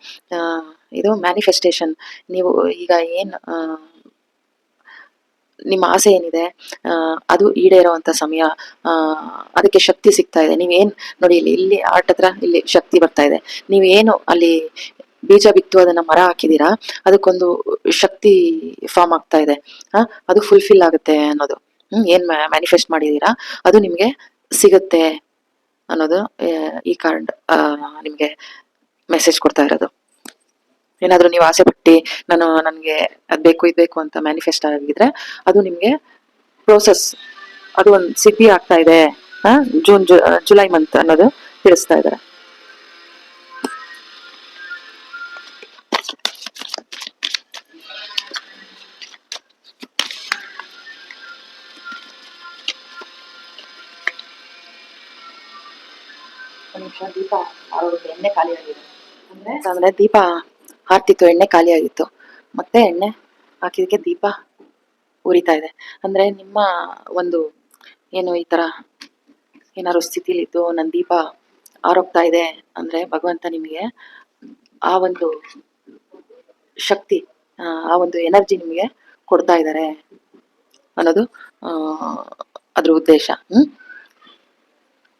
ಇದು ಮ್ಯಾನಿಫೆಸ್ಟೇಷನ್. ನೀವು ಈಗ ಏನ್ ನಿಮ್ಮ ಆಸೆ ಏನಿದೆ ಅದು ಈಡೇರುವಂತ ಸಮಯ. ಅದಕ್ಕೆ ಶಕ್ತಿ ಸಿಗ್ತಾ ಇದೆ. ನೀವೇನ್ ನೋಡಿ ಇಲ್ಲಿ ಆರ್ಟ್ ಹತ್ರ ಇಲ್ಲಿ ಶಕ್ತಿ ಬರ್ತಾ ಇದೆ. ನೀವೇನು ಅಲ್ಲಿ ಬೀಜ ಬಿತ್ತು ಅದನ್ನ ಮರ ಹಾಕಿದೀರಾ, ಅದಕ್ಕೊಂದು ಶಕ್ತಿ ಫಾರ್ಮ್ ಆಗ್ತಾ ಇದೆ. ಅದು ಫುಲ್ಫಿಲ್ ಆಗುತ್ತೆ ಅನ್ನೋದು. ಏನ್ ಮ್ಯಾನಿಫೆಸ್ಟ್ ಮಾಡಿದೀರಾ ಅದು ನಿಮ್ಗೆ ಸಿಗುತ್ತೆ ಅನ್ನೋದು ಈ ಕಾರ್ಡ್ ನಿಮ್ಗೆ ಮೆಸೇಜ್ ಕೊಡ್ತಾ ಇರೋದು. ಏನಾದ್ರು ನೀವು ಆಸೆ ಪಟ್ಟಿ ನನ್ಗೆ ಅದ್ ಬೇಕು ಇದ್ ಬೇಕು ಅಂತ ಮ್ಯಾನಿಫೆಸ್ಟ್ ಆಗಿದ್ರೆ ಅದು ನಿಮ್ಗೆ ಪ್ರೋಸೆಸ್, ಅದು ಒಂದು ಸಿದ್ಧಿ ಆಗ್ತಾ ಇದೆ ಜುಲೈ ಮಂತ್ ಅನ್ನೋದು ತಿಳಿಸ್ತಾ ಇದ್ದಾರೆ. ನಿಮಿಷ ದೀಪ ಆರೋಗ್ಯ ಎಣ್ಣೆ ಖಾಲಿ ಆಗಿದೆ ಅಂದ್ರೆ ದೀಪ ಹಾರ್ತಿತ್ತು, ಎಣ್ಣೆ ಖಾಲಿ ಆಗಿತ್ತು, ಮತ್ತೆ ಎಣ್ಣೆ ಹಾಕಿದಕ್ಕೆ ದೀಪ ಉರಿತಾ ಇದೆ. ಅಂದ್ರೆ ನಿಮ್ಮ ಒಂದು ಏನು ಈ ತರ ಏನಾದ್ರು ಸ್ಥಿತಿಲಿದ್ದು ನನ್ನ ದೀಪ ಆರೋಗ್ತಾ ಇದೆ ಅಂದ್ರೆ ಭಗವಂತ ನಿಮಗೆ ಆ ಒಂದು ಶಕ್ತಿ, ಆ ಒಂದು ಎನರ್ಜಿ ನಿಮಗೆ ಕೊಡ್ತಾ ಇದ್ದಾರೆ ಅನ್ನೋದು ಆ ಅದ್ರ ಉದ್ದೇಶ.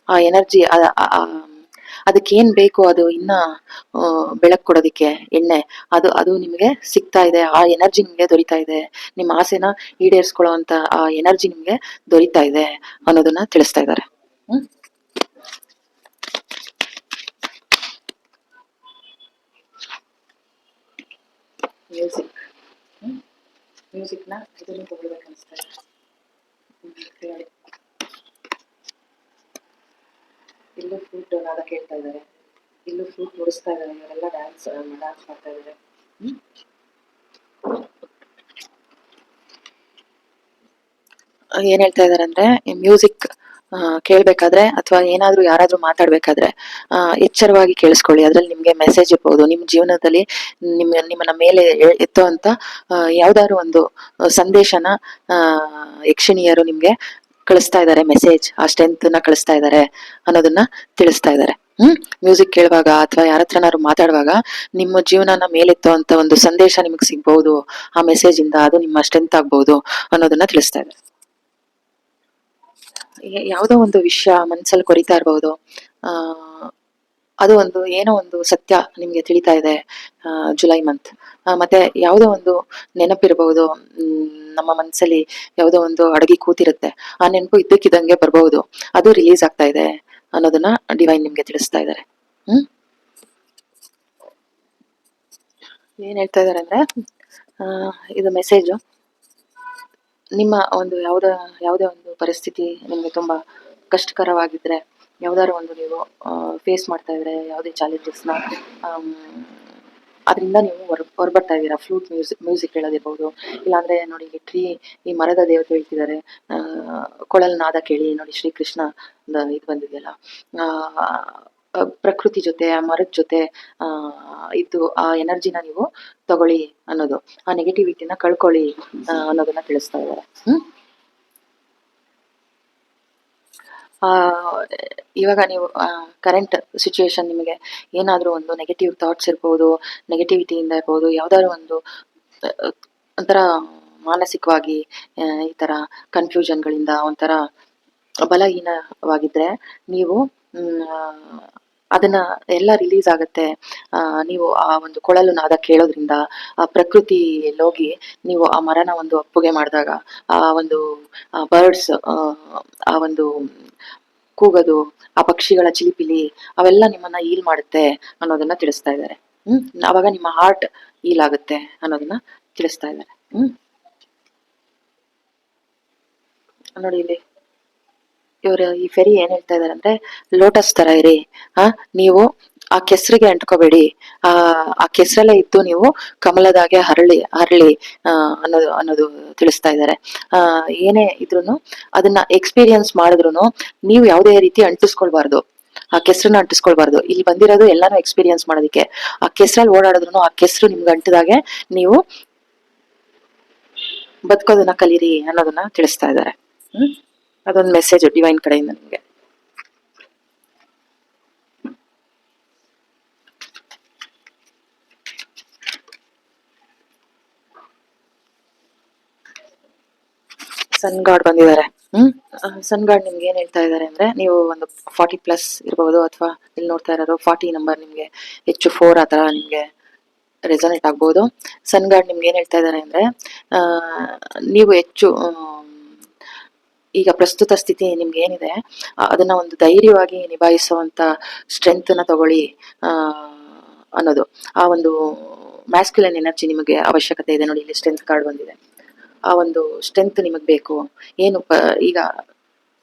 ಆ ಎನರ್ಜಿ ಅದಕ್ಕೆ ಏನ್ ಬೇಕು ಅದು ಇನ್ನ ಬೆಳಕ್ ಕೊಡೋದಿಕ್ಕೆ ಎಣ್ಣೆ ಅದು ಅದು ನಿಮ್ಗೆ ಸಿಗ್ತಾ ಇದೆ, ಆ ಎನರ್ಜಿ ನಿಮ್ಗೆ ದೊರೀತಾ ಇದೆ, ನಿಮ್ಮ ಆಸೆನ ಈಡೇರಿಸ್ಕೊಳ್ಳೋ ಅಂತ ಆ ಎನರ್ಜಿ ನಿಮ್ಗೆ ದೊರೀತಾ ಇದೆ ಅನ್ನೋದನ್ನ ತಿಳಿಸ್ತಾ ಇದ್ದಾರೆ. ಮ್ಯೂಸಿಕ್ ಮ್ಯೂಸಿಕ್ನ ಇದನ್ನು ತಗೊಳ್ಬೇಕು ಅನಿಸ್ತಾರೆ. ಇಲ್ಲೂ ಫ್ಲೂಟ್ ನಾದ ಕೇಳ್ತಾ ಇದ್ದಾರೆ, ಇಲ್ಲೂ ಫ್ಲೂಟ್ ನುಡಿಸ್ತಾ ಇದ್ದಾರೆ, ಇವರೆಲ್ಲ ಡ್ಯಾನ್ಸ್ ಮಾಡ್ತಾ ಇದ್ದಾರೆ. ಏನ್ ಹೇಳ್ತಾ ಇದಾರೆ ಅಂದ್ರೆ ಮ್ಯೂಸಿಕ್ ಕೇಳ್ಬೇಕಾದ್ರೆ ಅಥವಾ ಏನಾದ್ರೂ ಯಾರಾದ್ರೂ ಮಾತಾಡ್ಬೇಕಾದ್ರೆ ಎಚ್ಚರವಾಗಿ ಕೇಳಿಸ್ಕೊಳ್ಳಿ. ಅದ್ರಲ್ಲಿ ನಿಮ್ಗೆ ಮೆಸೇಜ್ ಇರ್ಬೋದು, ನಿಮ್ ಜೀವನದಲ್ಲಿ ನಿಮ್ಮನ್ನ ಮೇಲೆ ಎತ್ತೋ ಅಂತ ಯಾವ್ದಾದ್ರು ಒಂದು ಸಂದೇಶನ ಯಕ್ಷಿಣಿಯರು ನಿಮ್ಗೆ ಕಳಿಸ್ತಾ ಇದ್ದಾರೆ, ಮೆಸೇಜ್ ಆ ಸ್ಟ್ರೆಂತ್ ನ ಕಳಿಸ್ತಾ ಇದ್ದಾರೆ ಅನ್ನೋದನ್ನ ತಿಳಿಸ್ತಾ ಇದ್ದಾರೆ. ಮ್ಯೂಸಿಕ್ ಕೇಳುವಾಗ ಅಥವಾ ಯಾರ ಹತ್ರನಾದ್ರು ಮಾತಾಡುವಾಗ ನಿಮ್ಮ ಜೀವನನ ಮೇಲೆತ್ತೋ ಅಂತ ಒಂದು ಸಂದೇಶ ನಿಮ್ಗೆ ಸಿಗ್ಬಹುದು ಆ ಮೆಸೇಜ್ ಇಂದ, ಅದು ನಿಮ್ಮ ಸ್ಟ್ರೆಂತ್ ಆಗ್ಬಹುದು ಅನ್ನೋದನ್ನ ತಿಳಿಸ್ತಾ ಇದ್ದಾರೆ. ಯಾವುದೋ ಒಂದು ವಿಷಯ ಮನ್ಸಲ್ಲಿ ಕೊರಿತಾ ಇರ್ಬೋದು, ಅದು ಒಂದು ಏನೋ ಒಂದು ಸತ್ಯ ನಿಮ್ಗೆ ತಿಳಿತಾ ಇದೆ ಜುಲೈ ಮಂತ್. ಮತ್ತೆ ಯಾವುದೋ ಒಂದು ನೆನಪಿರಬಹುದು, ನಮ್ಮ ಮನ್ಸಲ್ಲಿ ಯಾವುದೋ ಒಂದು ಅಡಗಿ ಕೂತಿರುತ್ತೆ, ಆ ನೆನಪು ಇದ್ದಕ್ಕಿದ್ದಂಗೆ ಬರ್ಬಹುದು, ಅದು ರಿಲೀಸ್ ಆಗ್ತಾ ಇದೆ ಅನ್ನೋದನ್ನ ಡಿವೈನ್ ನಿಮ್ಗೆ ತಿಳಿಸ್ತಾ ಇದ್ದಾರೆ. ಏನ್ ಹೇಳ್ತಾ ಇದಾರೆ ಅಂದ್ರೆ ಇದು ಮೆಸೇಜು ನಿಮ್ಮ ಒಂದು ಯಾವುದೇ ಒಂದು ಪರಿಸ್ಥಿತಿ ನಿಮ್ಗೆ ತುಂಬಾ ಕಷ್ಟಕರವಾಗಿದ್ರೆ, ಯಾವ್ದಾದ್ರು ಒಂದು ನೀವು ಫೇಸ್ ಮಾಡ್ತಾ ಇದ್ರೆ ಯಾವುದೇ ಚಾಲೆಂಜಸ್ನ, ಅದರಿಂದ ನೀವು ಹೊರಬರ್ತಾ ಇದ್ದೀರಾ. ಫ್ಲೂಟ್ ಮ್ಯೂಸಿಕ್ ಹೇಳೋದಿರ್ಬೋದು, ಇಲ್ಲಾಂದ್ರೆ ನೋಡಿ ಟ್ರೀ, ಈ ಮರದ ದೇವತೆ ಹೇಳ್ತಿದ್ದಾರೆ, ಕೊಳಲ್ ನಾದ ಕೇಳಿ ನೋಡಿ ಶ್ರೀಕೃಷ್ಣ ಇದು ಬಂದಿದೆಯಲ್ಲ, ಪ್ರಕೃತಿ ಜೊತೆ ಆ ಮರದ ಜೊತೆ ಇದ್ದು ಆ ಎನರ್ಜಿನ ನೀವು ತಗೊಳ್ಳಿ ಅನ್ನೋದು, ಆ ನೆಗೆಟಿವಿಟಿನ ಕಳ್ಕೊಳ್ಳಿ ಅನ್ನೋದನ್ನ ತಿಳಿಸ್ತಾ ಇದ್ದಾರೆ. ಇವಾಗ ನೀವು ಕರೆಂಟ್ ಸಿಚುವೇಶನ್ ನಿಮಗೆ ಏನಾದ್ರೂ ಒಂದು ನೆಗೆಟಿವ್ ಥಾಟ್ಸ್ ಇರ್ಬೋದು, ನೆಗೆಟಿವಿಟಿಯಿಂದ ಇರ್ಬೋದು, ಯಾವ್ದಾದ್ರು ಒಂದು ಒಂಥರ ಮಾನಸಿಕವಾಗಿ ಈ ತರ ಕನ್ಫ್ಯೂಷನ್ಗಳಿಂದ ಒಂಥರ ಬಲಹೀನವಾಗಿದ್ರೆ ನೀವು ಅದನ್ನ ಎಲ್ಲ ರಿಲೀಸ್ ಆಗತ್ತೆ. ನೀವು ಆ ಒಂದು ಕೊಳಲು ನಾದ ಕೇಳೋದ್ರಿಂದ ಆ ಪ್ರಕೃತಿಯಲ್ಲಿ ಹೋಗಿ ನೀವು ಆ ಮರನ ಒಂದು ಅಪ್ಪುಗೆ ಮಾಡಿದಾಗ ಆ ಒಂದು ಬರ್ಡ್ಸ್ ಆ ಒಂದು ಕೂಗೋದು, ಆ ಪಕ್ಷಿಗಳ ಚಿಲಿಪಿಲಿ ಅವೆಲ್ಲ ನಿಮ್ಮನ್ನ ಹೀಲ್ ಮಾಡುತ್ತೆ ಅನ್ನೋದನ್ನ ತಿಳಿಸ್ತಾ ಇದ್ದಾರೆ. ಅವಾಗ ನಿಮ್ಮ ಹಾರ್ಟ್ ಹೀಲ್ ಆಗುತ್ತೆ ಅನ್ನೋದನ್ನ ತಿಳಿಸ್ತಾ ಇದ್ದಾರೆ. ನೋಡಿ ಇಲ್ಲಿ ಇವರು ಈ ಫೆರಿ ಏನ್ ಹೇಳ್ತಾ ಇದಾರೆ ಅಂದ್ರೆ, ಲೋಟಸ್ ತರ ಇರಿ, ನೀವು ಆ ಕೆಸರಿಗೆ ಅಂಟ್ಕೋಬೇಡಿ, ಆ ಕೆಸರಲ್ಲೇ ಇದ್ದು ನೀವು ಕಮಲದಾಗೆ ಹರಳಿ ಅನ್ನೋದು ತಿಳಿಸ್ತಾ ಇದ್ದಾರೆ. ಏನೇ ಇದ್ರುನು ಅದನ್ನ ಎಕ್ಸ್ಪೀರಿಯನ್ಸ್ ಮಾಡಿದ್ರು ನೀವು ಯಾವುದೇ ರೀತಿ ಅಂಟಿಸ್ಕೊಳ್ಬಾರ್ದು, ಆ ಕೆಸರನ್ನ ಅಂಟಿಸ್ಕೊಳ್ಬಾರ್ದು. ಇಲ್ಲಿ ಬಂದಿರೋದು ಎಲ್ಲಾನು ಎಕ್ಸ್ಪೀರಿಯನ್ಸ್ ಮಾಡೋದಕ್ಕೆ. ಆ ಕೆಸರಲ್ಲಿ ಓಡಾಡಿದ್ರು ಆ ಕೆಸರು ನಿಮ್ಗೆ ಅಂಟಿದಾಗೆ ನೀವು ಬದುಕೋದನ್ನ ಕಲೀರಿ ಅನ್ನೋದನ್ನ ತಿಳಿಸ್ತಾ ಇದ್ದಾರೆ. ಅದೊಂದು ಮೆಸೇಜ್ ಡಿವೈನ್ ಕಡೆಯಿಂದ ನಿಮ್ಗೆ. ಸನ್ ಗಾಡ್ ಬಂದಿದ್ದಾರೆ. ಸನ್ ಗಾಡ್ ನಿಮ್ಗೆ ಏನ್ ಹೇಳ್ತಾ ಇದಾರೆ ಅಂದ್ರೆ, ನೀವು ಒಂದು 40+ ಇರಬಹುದು, ಅಥವಾ ಇಲ್ಲಿ ನೋಡ್ತಾ ಇರೋದು 40 ನಂಬರ್ ನಿಮ್ಗೆ ಹೆಚ್ಚು 4 ಆತರ ನಿಮ್ಗೆ ರೆಸೊನೇಟ್ ಆಗ್ಬಹುದು. ಸನ್ ಗಾಡ್ ನಿಮ್ಗೆ ಏನ್ ಹೇಳ್ತಾ ಇದಾರೆ ಅಂದ್ರೆ, ನೀವು ಹೆಚ್ಚು ಈಗ ಪ್ರಸ್ತುತ ಸ್ಥಿತಿ ನಿಮ್ಗೆ ಏನಿದೆ ಅದನ್ನ ಒಂದು ಧೈರ್ಯವಾಗಿ ನಿಭಾಯಿಸುವಂತ ಸ್ಟ್ರೆಂತ್ ನ ತಗೊಳ್ಳಿ ಅನ್ನೋದು. ಆ ಒಂದು ಮ್ಯಾಸ್ಕ್ಯುಲನ್ ಎನರ್ಜಿ ನಿಮಗೆ ಅವಶ್ಯಕತೆ ಇದೆ. ನೋಡಿ ಇಲ್ಲಿ ಸ್ಟ್ರೆಂತ್ ಕಾರ್ಡ್ ಬಂದಿದೆ, ಆ ಒಂದು ಸ್ಟ್ರೆಂತ್ ನಿಮಗ್ ಬೇಕು. ಏನು ಈಗ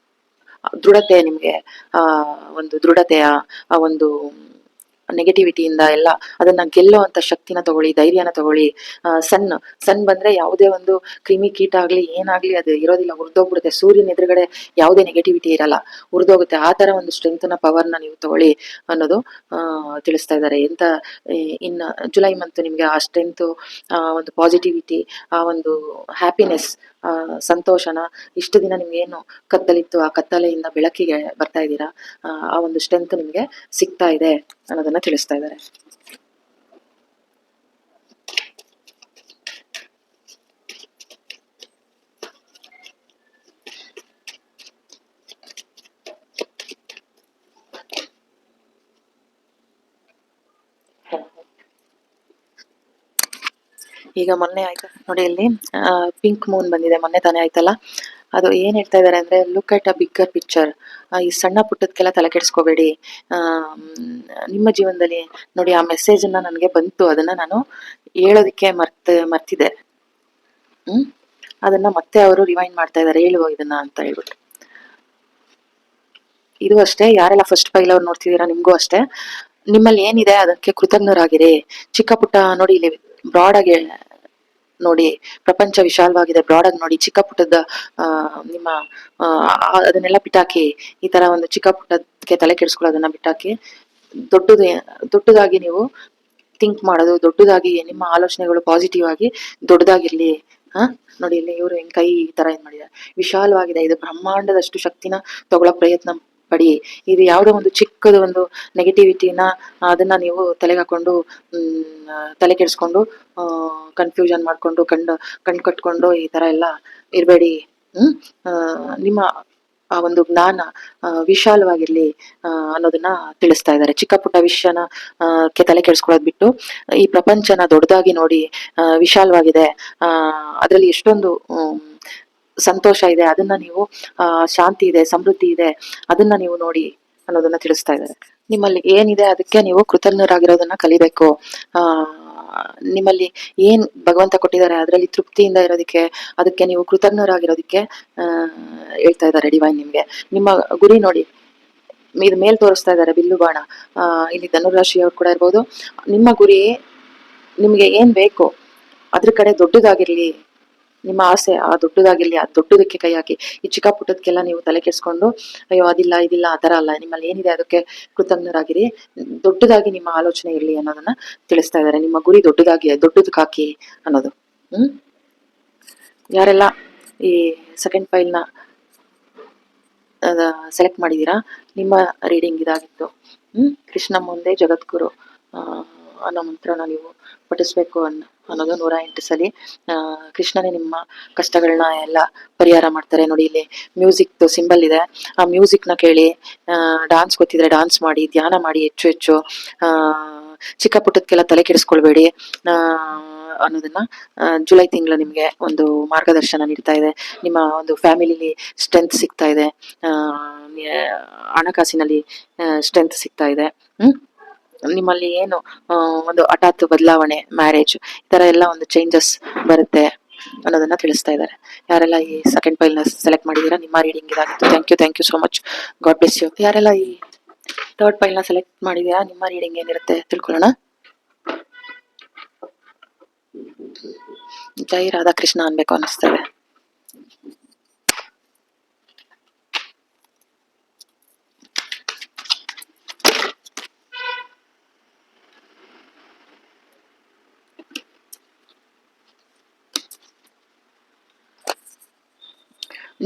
ದೃಢತೆ ನಿಮ್ಗೆ, ಒಂದು ದೃಢತೆಯ ಆ ಒಂದು ನೆಗೆಟಿವಿಟಿಯಿಂದ ಎಲ್ಲ ಅದನ್ನ ಗೆಲ್ಲುವಂತ ಶಕ್ತಿನ ತಗೊಳ್ಳಿ, ಧೈರ್ಯನ ತಗೊಳ್ಳಿ. ಸನ್ ಬಂದ್ರೆ ಯಾವುದೇ ಒಂದು ಕ್ರಿಮಿ ಕೀಟ ಆಗ್ಲಿ ಏನಾಗ್ಲಿ ಅದು ಇರೋದಿಲ್ಲ, ಹುರಿದೋಗ್ಬಿಡುತ್ತೆ. ಸೂರ್ಯನ ಎದುರುಗಡೆ ಯಾವುದೇ ನೆಗೆಟಿವಿಟಿ ಇರಲ್ಲ, ಹುರಿದೋಗುತ್ತೆ. ಆ ತರ ಒಂದು ಸ್ಟ್ರೆಂತ್ನ ಪವರ್ನ ನೀವು ತಗೊಳ್ಳಿ ಅನ್ನೋದು ತಿಳಿಸ್ತಾ ಇದ್ದಾರೆ. ಇನ್ನು ಜುಲೈ ಮಂತ್ ನಿಮ್ಗೆ ಆ ಸ್ಟ್ರೆಂತ್, ಆ ಒಂದು ಪಾಸಿಟಿವಿಟಿ, ಆ ಒಂದು ಹ್ಯಾಪಿನೆಸ್, ಸಂತೋಷನ ಇಷ್ಟು ದಿನ ನಿಮ್ಗೆ ಏನು ಕತ್ತಲಿತ್ತು ಆ ಕತ್ತಲೆಯಿಂದ ಬೆಳಕಿಗೆ ಬರ್ತಾ ಇದ್ದೀರಾ, ಆ ಒಂದು ಸ್ಟ್ರೆಂತ್ ನಿಮ್ಗೆ ಸಿಗ್ತಾ ಇದೆ ಅನ್ನೋದನ್ನ ತಿಳಿಸ್ತಾ ಇದ್ದಾರೆ. ಈಗ ಮೊನ್ನೆ ಆಯ್ತಾ ನೋಡಿ, ಇಲ್ಲಿ ಪಿಂಕ್ ಮೂನ್ ಬಂದಿದೆ, ಮೊನ್ನೆ ತಾನೇ ಆಯ್ತಲ್ಲ. ಅದು ಏನ್ ಹೇಳ್ತಾ ಇದಾರೆ ಅಂದ್ರೆ, look at a bigger picture. ಈ ಸಣ್ಣ ಪುಟ್ಟದಕ್ಕೆಲ್ಲ ತಲೆ ಕೆಡಿಸ್ಕೋಬೇಡಿ. ಆ ನಿಮ್ಮ ಜೀವನದಲ್ಲಿ ನೋಡಿ, ಆ ಮೆಸೇಜ್ ಅನ್ನ ನನಗೆ ಬಂತು, ಅದನ್ನ ನಾನು ಹೇಳೋದಿಕ್ಕೆ ಮರ್ತಿದೆ. ಅದನ್ನ ಮತ್ತೆ ಅವರು ರಿವೈಂಡ್ ಮಾಡ್ತಾ ಇದಾರೆ, ಹೇಳುವ ಇದನ್ನ ಅಂತ ಹೇಳ್ಬಿಟ್ಟು. ಇದು ಅಷ್ಟೇ, ಯಾರೆಲ್ಲ ಫಸ್ಟ್ ಫೈಲ್ ಅವ್ರು ನೋಡ್ತಿದ್ದೀರಾ ನಿಮ್ಗೂ ಅಷ್ಟೇ, ನಿಮ್ಮಲ್ಲಿ ಏನಿದೆ ಅದಕ್ಕೆ ಕೃತಜ್ಞರಾಗಿರಿ. ಚಿಕ್ಕ ಪುಟ್ಟ ನೋಡಿ, ಇಲ್ಲಿ ಬ್ರಾಡ್ ಆಗಿ ನೋಡಿ, ಪ್ರಪಂಚ ವಿಶಾಲವಾಗಿದೆ, ಬ್ರಾಡ್ ಆಗಿ ನೋಡಿ. ಚಿಕ್ಕ ಪುಟ್ಟದ ನಿಮ್ಮ ಅದನ್ನೆಲ್ಲ ಬಿಟ್ಟಾಕಿ, ಈ ತರ ಒಂದು ಚಿಕ್ಕ ಪುಟ್ಟದಕ್ಕೆ ತಲೆ ಕೆಡಿಸ್ಕೊಳ್ಳೋದನ್ನ ಬಿಟ್ಟಾಕಿ, ದೊಡ್ಡದಾಗಿ ನೀವು ಥಿಂಕ್ ಮಾಡೋದು, ದೊಡ್ಡದಾಗಿ ನಿಮ್ಮ ಆಲೋಚನೆಗಳು ಪಾಸಿಟಿವ್ ಆಗಿ ದೊಡ್ಡದಾಗಿರ್ಲಿ. ನೋಡಿ, ಇಲ್ಲಿ ಇವರು ಹೆಂಗ್ ಕೈ ಈ ತರ ಏನ್ ಮಾಡಿದ್ದಾರೆ, ವಿಶಾಲವಾಗಿದೆ. ಇದು ಬ್ರಹ್ಮಾಂಡದಷ್ಟು ಶಕ್ತಿನ ತಗೊಳ್ಳೋ ಪ್ರಯತ್ನ ಪಡಿ. ಇದು ಯಾವುದೋ ಒಂದು ಚಿಕ್ಕದ ಒಂದು ನೆಗೆಟಿವಿಟಿನ ಅದನ್ನ ನೀವು ತಲೆಗೆ ಹಾಕೊಂಡು ತಲೆ ಕೆಡಿಸ್ಕೊಂಡು ಕನ್ಫ್ಯೂಷನ್ ಮಾಡ್ಕೊಂಡು ಕಣ್ ಕಟ್ಕೊಂಡು ಈ ತರ ಎಲ್ಲ ಇರ್ಬೇಡಿ. ನಿಮ್ಮ ಆ ಒಂದು ಜ್ಞಾನ ವಿಶಾಲವಾಗಿರ್ಲಿ ಅನ್ನೋದನ್ನ ತಿಳಿಸ್ತಾ ಇದ್ದಾರೆ. ಚಿಕ್ಕ ಪುಟ್ಟ ವಿಷಯನ ತಲೆ ಕೆಡಿಸ್ಕೊಳ್ಳೋದ್ ಬಿಟ್ಟು ಈ ಪ್ರಪಂಚನ ದೊಡ್ಡದಾಗಿ ನೋಡಿ, ವಿಶಾಲವಾಗಿದೆ, ಅದರಲ್ಲಿ ಎಷ್ಟೊಂದು ಸಂತೋಷ ಇದೆ, ಅದನ್ನ ನೀವು ಶಾಂತಿ ಇದೆ, ಸಮೃದ್ಧಿ ಇದೆ, ಅದನ್ನ ನೀವು ನೋಡಿ ಅನ್ನೋದನ್ನ ತಿಳಿಸ್ತಾ ಇದ್ದಾರೆ. ನಿಮ್ಮಲ್ಲಿ ಏನಿದೆ ಅದಕ್ಕೆ ನೀವು ಕೃತಜ್ಞರಾಗಿರೋದನ್ನ ಕಲಿಬೇಕು. ನಿಮ್ಮಲ್ಲಿ ಏನ್ ಭಗವಂತ ಕೊಟ್ಟಿದ್ದಾರೆ ಅದರಲ್ಲಿ ತೃಪ್ತಿಯಿಂದ ಇರೋದಿಕ್ಕೆ, ಅದಕ್ಕೆ ನೀವು ಕೃತಜ್ಞರಾಗಿರೋದಿಕ್ಕೆ ಹೇಳ್ತಾ ಇದ್ದಾರೆ ಡಿವೈನ್ ನಿಮ್ಗೆ. ನಿಮ್ಮ ಗುರಿ ನೋಡಿ, ಇದು ಮೇಲ್ ತೋರಿಸ್ತಾ ಇದ್ದಾರೆ ಬಿಲ್ಲು ಬಾಣ. ಇಲ್ಲಿ ಧನುರಾಶಿಯವ್ರು ಕೂಡ ಇರ್ಬೋದು. ನಿಮ್ಮ ಗುರಿ, ನಿಮ್ಗೆ ಏನ್ ಬೇಕು ಅದ್ರ ಕಡೆ ದೊಡ್ಡದಾಗಿರ್ಲಿ, ನಿಮ್ಮ ಆಸೆ ಆ ದೊಡ್ಡದಾಗಿರ್ಲಿ, ಆ ದೊಡ್ಡದಕ್ಕೆ ಕೈ ಹಾಕಿ. ಈ ಚಿಕ್ಕ ಪುಟ್ಟದಕ್ಕೆಲ್ಲ ನೀವು ತಲೆ ಕೆಡಿಸ್ಕೊಂಡು ಅಯ್ಯೋ ಅದಿಲ್ಲ ಇದಿಲ್ಲ ಆ ತರ ಅಲ್ಲ, ನಿಮ್ಮಲ್ಲಿ ಏನಿದೆ ಅದಕ್ಕೆ ಕೃತಜ್ಞರಾಗಿರಿ, ದೊಡ್ಡದಾಗಿ ನಿಮ್ಮ ಆಲೋಚನೆ ಇರ್ಲಿ ಅನ್ನೋದನ್ನ ತಿಳಿಸ್ತಾ ಇದ್ದಾರೆ. ನಿಮ್ಮ ಗುರಿ ದೊಡ್ಡದಕ್ಕೆ ಹಾಕಿ ಅನ್ನೋದು. ಯಾರೆಲ್ಲ ಈ ಸೆಕೆಂಡ್ ಫೈಲ್ನ ಸೆಲೆಕ್ಟ್ ಮಾಡಿದೀರಾ, ನಿಮ್ಮ ರೀಡಿಂಗ್ ಇದಾಗಿತ್ತು. ಕೃಷ್ಣ ಮುಂದೆ ಜಗದ್ಗುರು ಅನ್ನೋ ಮಂತ್ರನ ನೀವು ಪಠಿಸ್ಬೇಕು ಅನ್ನೋದು 108 ಸಲಿ. ಕೃಷ್ಣನೇ ನಿಮ್ಮ ಕಷ್ಟಗಳನ್ನ ಎಲ್ಲ ಪರಿಹಾರ ಮಾಡ್ತಾರೆ. ನೋಡಿ, ಇಲ್ಲಿ ಮ್ಯೂಸಿಕ್ ಸಿಂಬಲ್ ಇದೆ, ಆ ಮ್ಯೂಸಿಕ್ ನ ಕೇಳಿ, ಡಾನ್ಸ್ ಗೊತ್ತಿದ್ರೆ ಡಾನ್ಸ್ ಮಾಡಿ, ಧ್ಯಾನ ಮಾಡಿ ಹೆಚ್ಚು. ಚಿಕ್ಕ ಪುಟ್ಟದಕ್ಕೆಲ್ಲ ತಲೆ ಕೆಡಿಸ್ಕೊಳ್ಬೇಡಿ ಅನ್ನೋದನ್ನ ಜುಲೈ ತಿಂಗಳು ನಿಮ್ಗೆ ಒಂದು ಮಾರ್ಗದರ್ಶನ ನೀಡ್ತಾ ಇದೆ. ನಿಮ್ಮ ಒಂದು ಫ್ಯಾಮಿಲಿಲಿ ಸ್ಟ್ರೆಂತ್ ಸಿಗ್ತಾ ಇದೆ, ಹಣಕಾಸಿನಲ್ಲಿ ಸ್ಟ್ರೆಂತ್ ಸಿಗ್ತಾ ಇದೆ. ನಿಮ್ಮಲ್ಲಿ ಏನು ಒಂದು ಹಠಾತ್ ಬದಲಾವಣೆ, ಮ್ಯಾರೇಜ್, ಈ ತರ ಎಲ್ಲ ಒಂದು ಚೇಂಜಸ್ ಬರುತ್ತೆ ಅನ್ನೋದನ್ನ ತಿಳಿಸ್ತಾ ಇದ್ದಾರೆ. ಯಾರೆಲ್ಲ ಈ ಸೆಕೆಂಡ್ ಫೈಲ್ ನ ಸೆಲೆಕ್ಟ್ ಮಾಡಿದೀರಾ, ನಿಮ್ಮ ರೀಡಿಂಗ್ ಇದಾಗಿತ್ತು. Thank you so much, God bless you. ಯಾರೆಲ್ಲ ಈ ಥರ್ಡ್ ಫೈಲ್ ನ ಸೆಲೆಕ್ಟ್ ಮಾಡಿದೀರಾ, ನಿಮ್ಮ ರೀಡಿಂಗ್ ಏನಿರುತ್ತೆ ತಿಳ್ಕೊಳ್ಳೋಣ. ಜೈ ರಾಧಾಕೃಷ್ಣ ಅನ್ಬೇಕು ಅನಿಸ್ತದೆ.